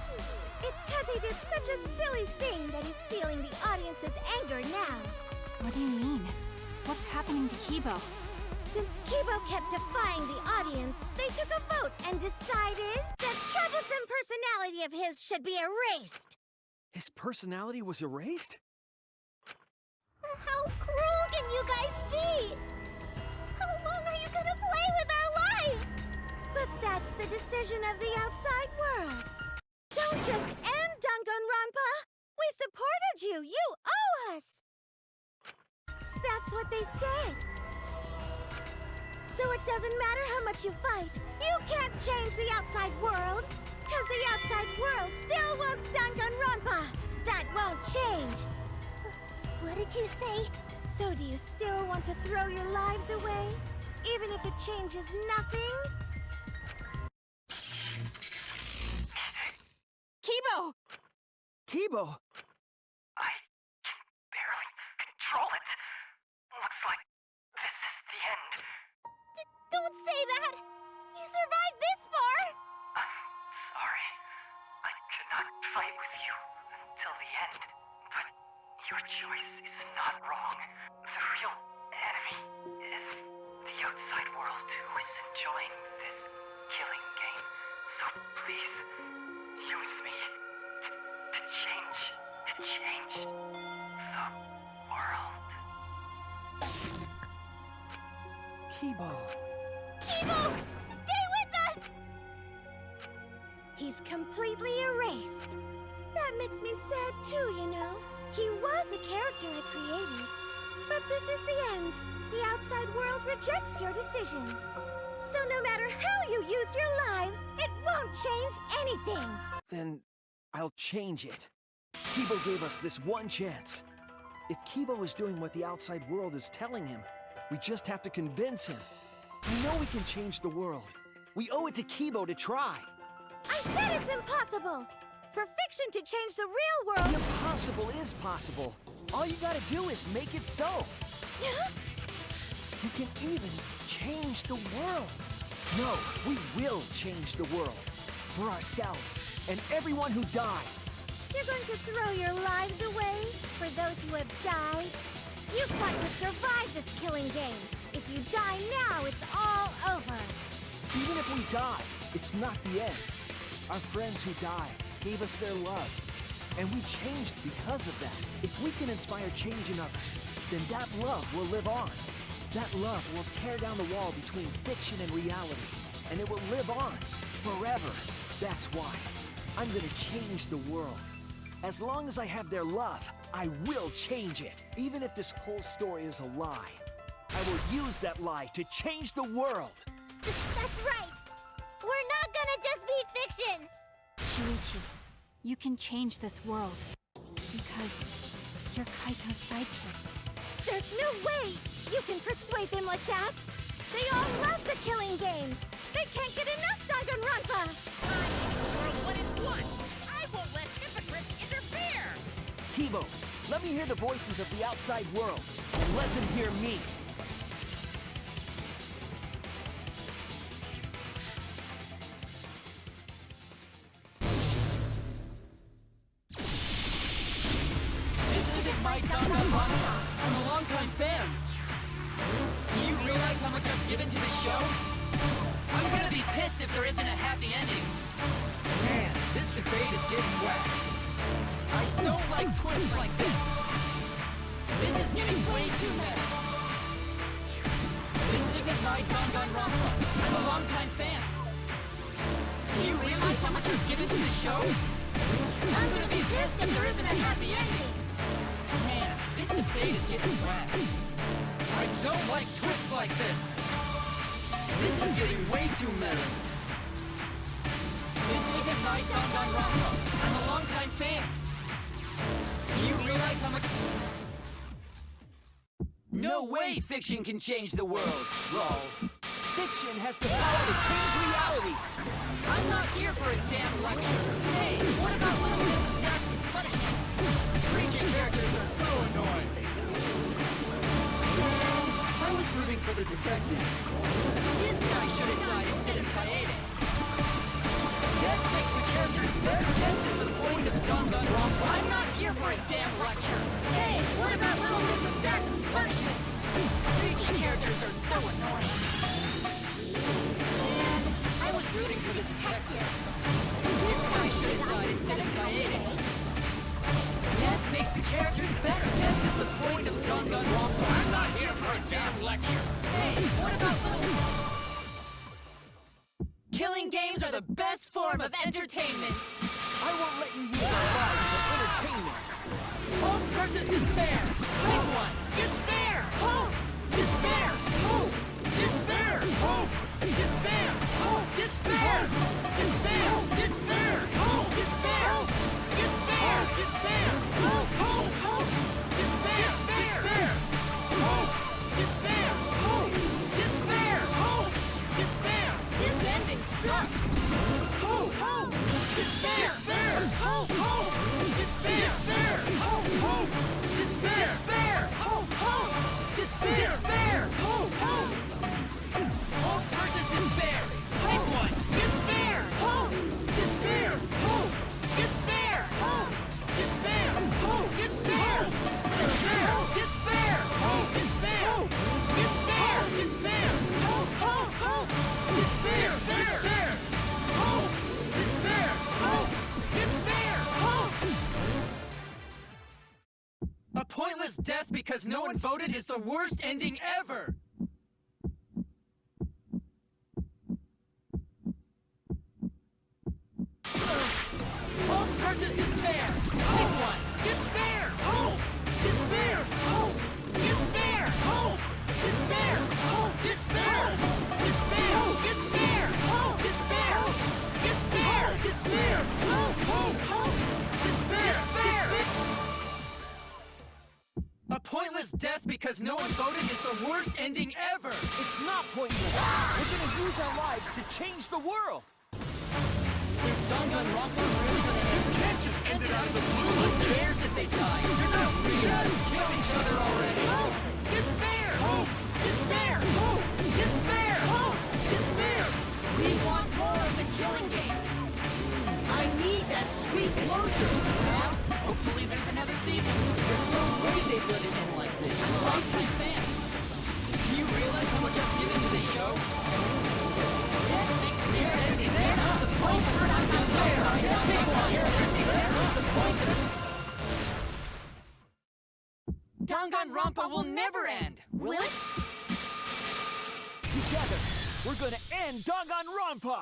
It's because he did such a silly thing that he's feeling the audience's anger now. What do you mean? What's happening to Kibo? Since Kibo kept defying the audience, they took a vote and decided that troublesome personality of his should be erased. His personality was erased? How cruel can you guys be? of the outside world. Don't just end Danganronpa! We supported you! You owe us! That's what they say. So it doesn't matter how much you fight, you can't change the outside world! Cause the outside world still wants Danganronpa! That won't change! What did you say? So do you still want to throw your lives away? Even if it changes nothing? Kibo! Kibo! I can barely control it. Looks like this is the end. Don't say that! You survived this far! I'm sorry. I could not fight with you until the end. But your choice is not wrong. The real enemy is the outside world who is enjoying this killing game. So please, use me to change the world. Kibo. Kibo! Stay with us! He's completely erased. That makes me sad too, you know. He was a character I created. But this is the end. The outside world rejects your decision. So no matter how you use your lives, it won't change anything. Then I'll change it. Kibo gave us this one chance. If Kibo is doing what the outside world is telling him, we just have to convince him. We know we can change the world. We owe it to Kibo to try. I said it's impossible! For fiction to change the real world... The impossible is possible. All you gotta do is make it so. You can even change the world. No, we will change the world. For ourselves, and everyone who died. You're going to throw your lives away for those who have died? You've got to survive this killing game. If you die now, it's all over. Even if we die, it's not the end. Our friends who died gave us their love. And we changed because of that. If we can inspire change in others, then that love will live on. That love will tear down the wall between fiction and reality. And it will live on forever. That's why I'm gonna change the world. As long as I have their love, I will change it. Even if this whole story is a lie, I will use that lie to change the world. That's right. We're not gonna just be fiction. Shuichi, you can change this world. Because you're Kaito's sidekick. There's no way you can persuade them like that. They all love the killing games. They can't get enough Danganronpa. What it wants. I won't let hypocrites interfere. Kibo, let me hear the voices of the outside world, and let them hear me. This isn't my Danganronpa. I'm a longtime fan. Do you realize how much I've given to this show? I'm gonna be pissed if there isn't a happy ending. Man, this debate is getting wet. I don't like twists like this. This is getting way too meta. This isn't my Danganronpa. I'm a longtime fan. Do you realize how much I've given to this show? I'm gonna be pissed if there isn't a happy ending. Man, this debate is getting wet. I don't like twists like this. This is getting way too meta. This isn't my Danganronpa. I'm a longtime fan. Do you realize how much... No way fiction can change the world, lol. Fiction has the power to change reality. I'm not here for a damn lecture. Hey, what about Little Miss Assassin's punishment? Preaching characters are so annoying. Man, I was rooting for the detective. This guy should have died instead of Kaede. Death makes the characters better. Death is the point of Danganronpa. I'm not here for a damn lecture. Hey, what about Little Miss Assassin's punishment? Preaching characters are so annoying. Man, I was rooting for the detective. This guy should have died instead of Kaede. Death makes the characters better. Death is the point of Danganronpa. I'm not here for a damn lecture. Hey, what about Little... Killing games are the best form of entertainment. I won't let you use our lives for entertainment. Hope versus despair. Pick one. Despair. Hope. Despair. Hope. Despair. Hope. Despair. Hope. Despair. Despair. Despair. Hope. Despair. Despair. Despair. Hope. Hope. Hope. Despair. Despair. Hope. Despair. Hope. Despair. Hope. Despair. This ending sucks. Hope. Hope. Despair. Despair. Hope. Hope. Despair. Despair. Hope. Hope. Despair. Despair. Hope. Hope. Despair. Despair. Hope. Hope. Hope versus despair. Pick one. Despair. Hope. Despair. Hope. Despair. Hope. Despair. Hope. Despair. Despair. Despair. Hope. Despair. Despair. Despair. Hope. Hope. Hope. Despair. Despair. Hope. Despair. Hope. Despair. Hope. A pointless death because no one voted is the worst ending ever. Hope versus despair. Pick one. Despair. Hope. Despair. Hope. Despair. Hope. Despair. Hope. Despair. Despair. Despair. Hope. Despair. Despair. Despair. Hope. Hope. Hope. Despair. Despair. A pointless death because no one voted is the worst ending ever. It's not pointless. We're gonna use our lives to change the world. Is Danganronpa really gonna end? You can't just end it out of the blue like Who this. cares if they die? You're not real. Just kill each other already. Hope. Despair. Hope. Despair. Hope. Despair. Hope. Despair. We want more of the killing game. I need that sweet closure. Well, hopefully there's another season. There's no way they'd let it end like this. I'm a lifetime fan. Do you realize how much I've given to this show? Death makes this ending. That's not the point of despair. That's the point of Danganronpa will never end, will it? Together, we're gonna end Danganronpa.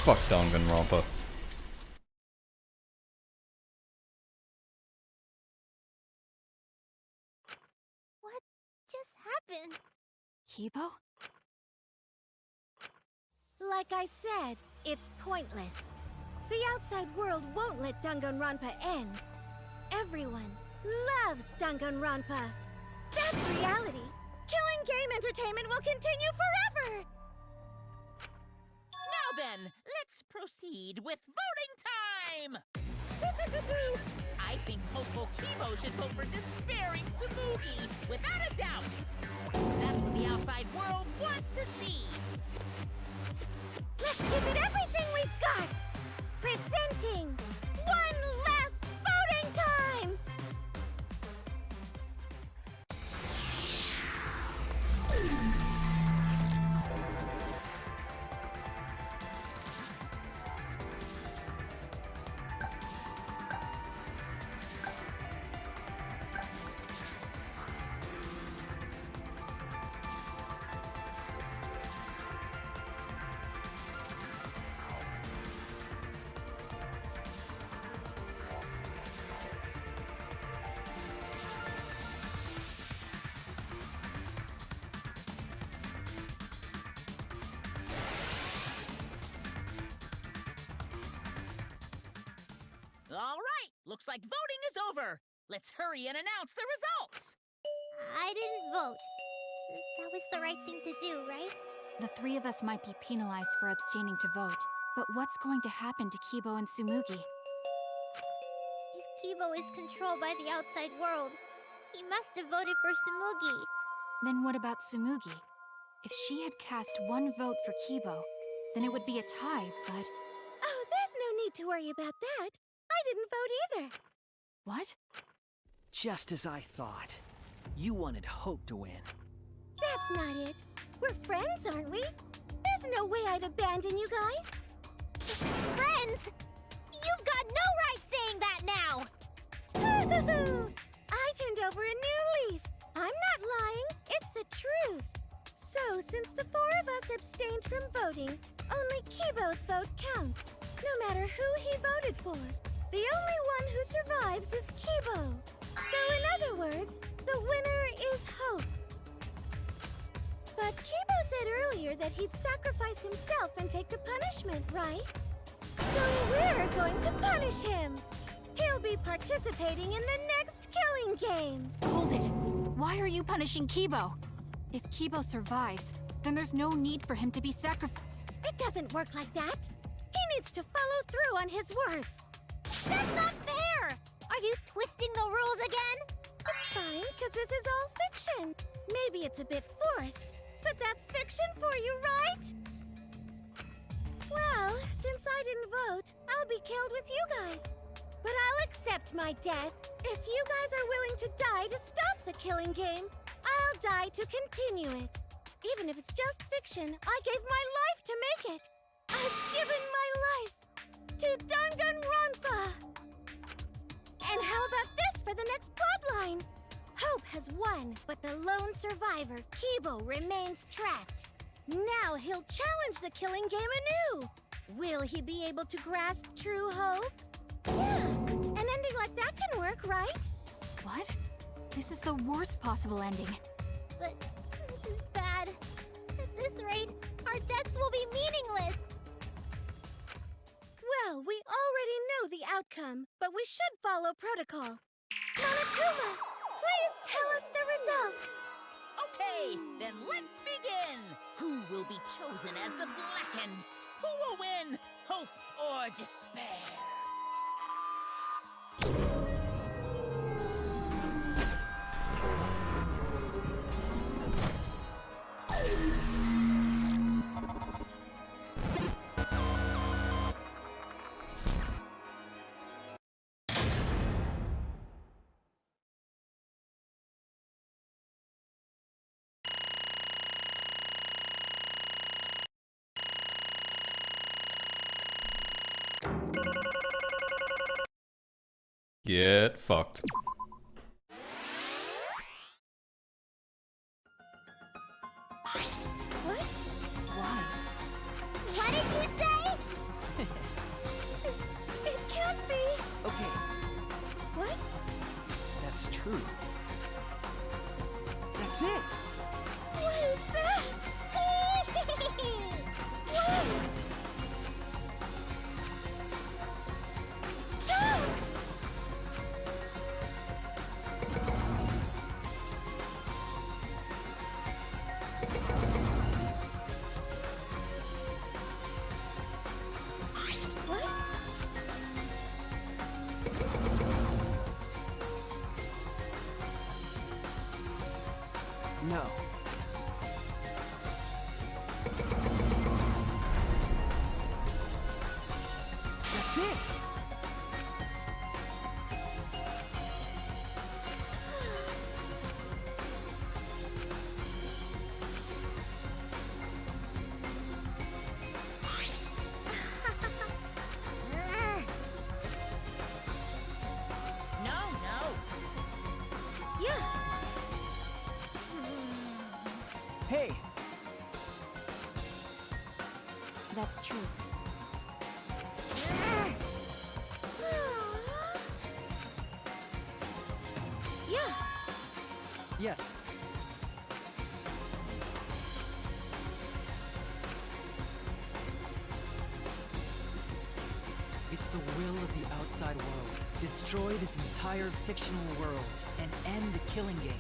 Fuck Danganronpa. What just happened? Kibo? Like I said, it's pointless. The outside world won't let Danganronpa end. Everyone loves Danganronpa. That's reality. Killing game entertainment will continue forever! Now then, let's proceed with voting time! I think hopeful Kibo should vote for despairing Tsumugi, without a doubt! That's what the outside world wants to see! Let's give it everything we've got! Presenting one last voting time! All right, looks like voting is over. Let's hurry and announce the results. I didn't vote. That was the right thing to do, right? The three of us might be penalized for abstaining to vote. But what's going to happen to Kibo and Tsumugi? If Kibo is controlled by the outside world, he must have voted for Tsumugi. Then what about Tsumugi? If she had cast one vote for Kibo, then it would be a tie, but... Oh, there's no need to worry about that. I didn't vote either. What? Just as I thought. You wanted Hope to win. That's not it. We're friends, aren't we? There's no way I'd abandon you guys. Friends? You've got no right saying that now! I turned over a new leaf. I'm not lying. It's the truth. So, since the four of us abstained from voting, only Kibo's vote counts, no matter who he voted for. The only one who survives is Kibo. So in other words, the winner is Hope. But Kibo said earlier that he'd sacrifice himself and take the punishment, right? So we're going to punish him. He'll be participating in the next killing game. Hold it! Why are you punishing Kibo? If Kibo survives, then there's no need for him to be sacrificed. It doesn't work like that. He needs to follow through on his words. That's not fair! Are you twisting the rules again? It's fine, because this is all fiction. Maybe it's a bit forced, but that's fiction for you, right? Well, since I didn't vote, I'll be killed with you guys. But I'll accept my death. If you guys are willing to die to stop the killing game, I'll die to continue it. Even if it's just fiction, I gave my life to make it. I've given my life to Danganronpa. And how about this for the next plotline? Hope has won, but the lone survivor, Kibo, remains trapped. Now he'll challenge the killing game anew. Will he be able to grasp true hope? Yeah, an ending like that can work, right? What? This is the worst possible ending. But this is bad. At this rate, our deaths will be meaningless. Well, we already know the outcome, but we should follow protocol. Monokuma, please tell us the results. Okay, then let's begin. Who will be chosen as the Blackened? Who will win? Hope or despair? Get fucked. What? Why? What did you say? It can't be. Okay, What? that's true. That's it! What is that? What? Stop! What? No. That's it! No, no. Yeah. Hey! That's true. Yeah. Yes. It's the will of the outside world. Destroy this entire fictional world and end the killing game.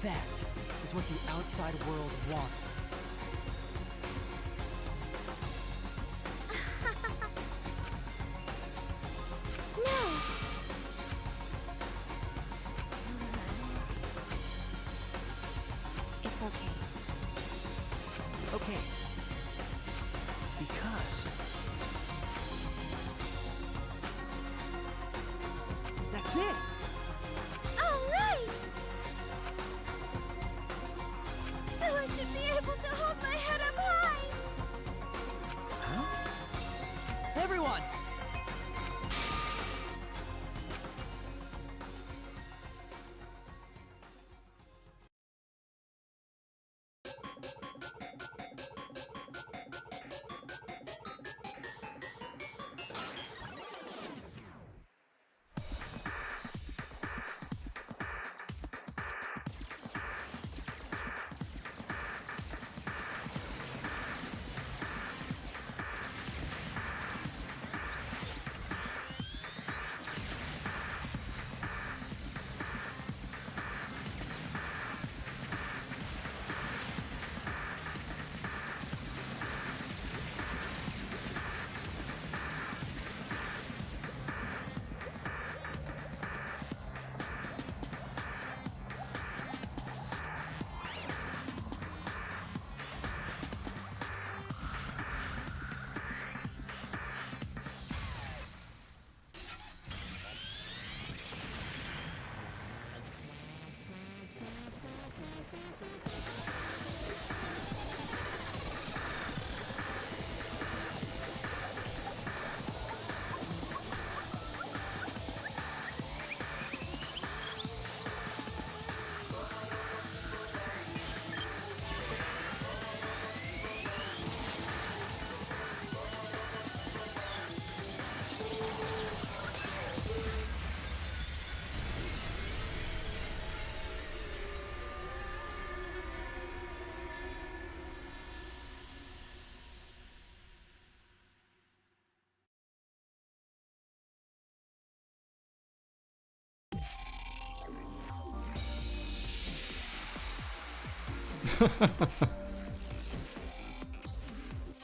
That is what the outside world wants. No. It's okay. Okay. Because... that's it! All right. So I should be able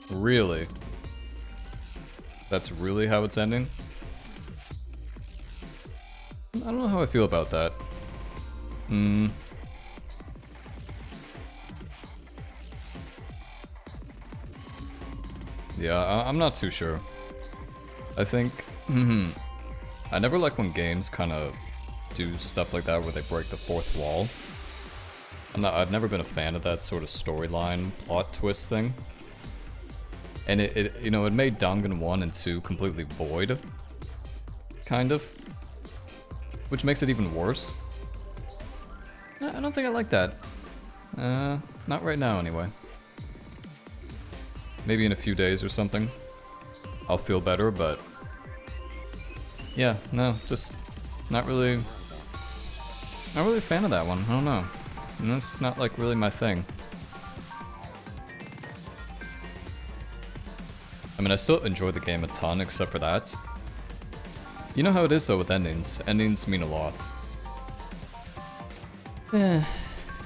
Really? That's really how it's ending? I don't know how I feel about that. Yeah, I'm not too sure. I think, I never like when games kind of do stuff like that where they break the fourth wall. I've never been a fan of that sort of storyline plot twist thing. And it you know, it made Dangan 1 and 2 completely void. Kind of. Which makes it even worse. I don't think I like that. Not right now anyway. Maybe in a few days or something. I'll feel better, but... yeah, no, just not really a fan of that one. I don't know. You know, it's just not like really my thing. I mean, I still enjoy the game a ton, except for that. You know how it is though with endings. Endings mean a lot. Yeah,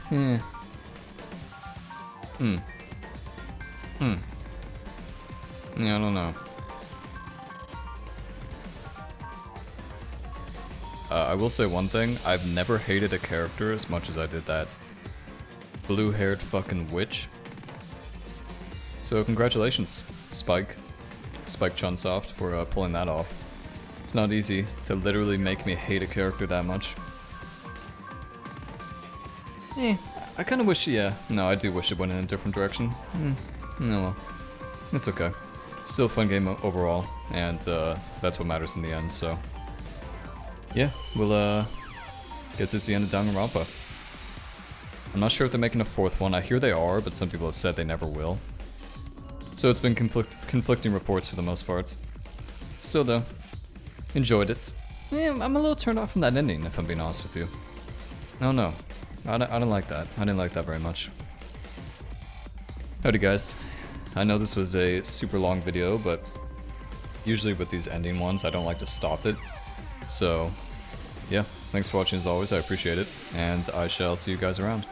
I don't know. I will say one thing. I've never hated a character as much as I did that blue-haired fucking witch. So congratulations, Spike Chunsoft, for pulling that off. It's not easy to literally make me hate a character that much. I kind of wish, yeah. No, I do wish it went in a different direction. No, well, it's okay. Still a fun game overall, and that's what matters in the end, so... yeah, we'll, guess it's the end of Danganronpa. I'm not sure if they're making a fourth one. I hear they are, but some people have said they never will. So it's been conflicting reports for the most part. Still though, enjoyed it. Yeah, I'm a little turned off from that ending, if I'm being honest with you. I don't know. I don't like that. I didn't like that very much. Howdy guys. I know this was a super long video, but usually with these ending ones, I don't like to stop it. So, yeah, thanks for watching as always, I appreciate it, and I shall see you guys around.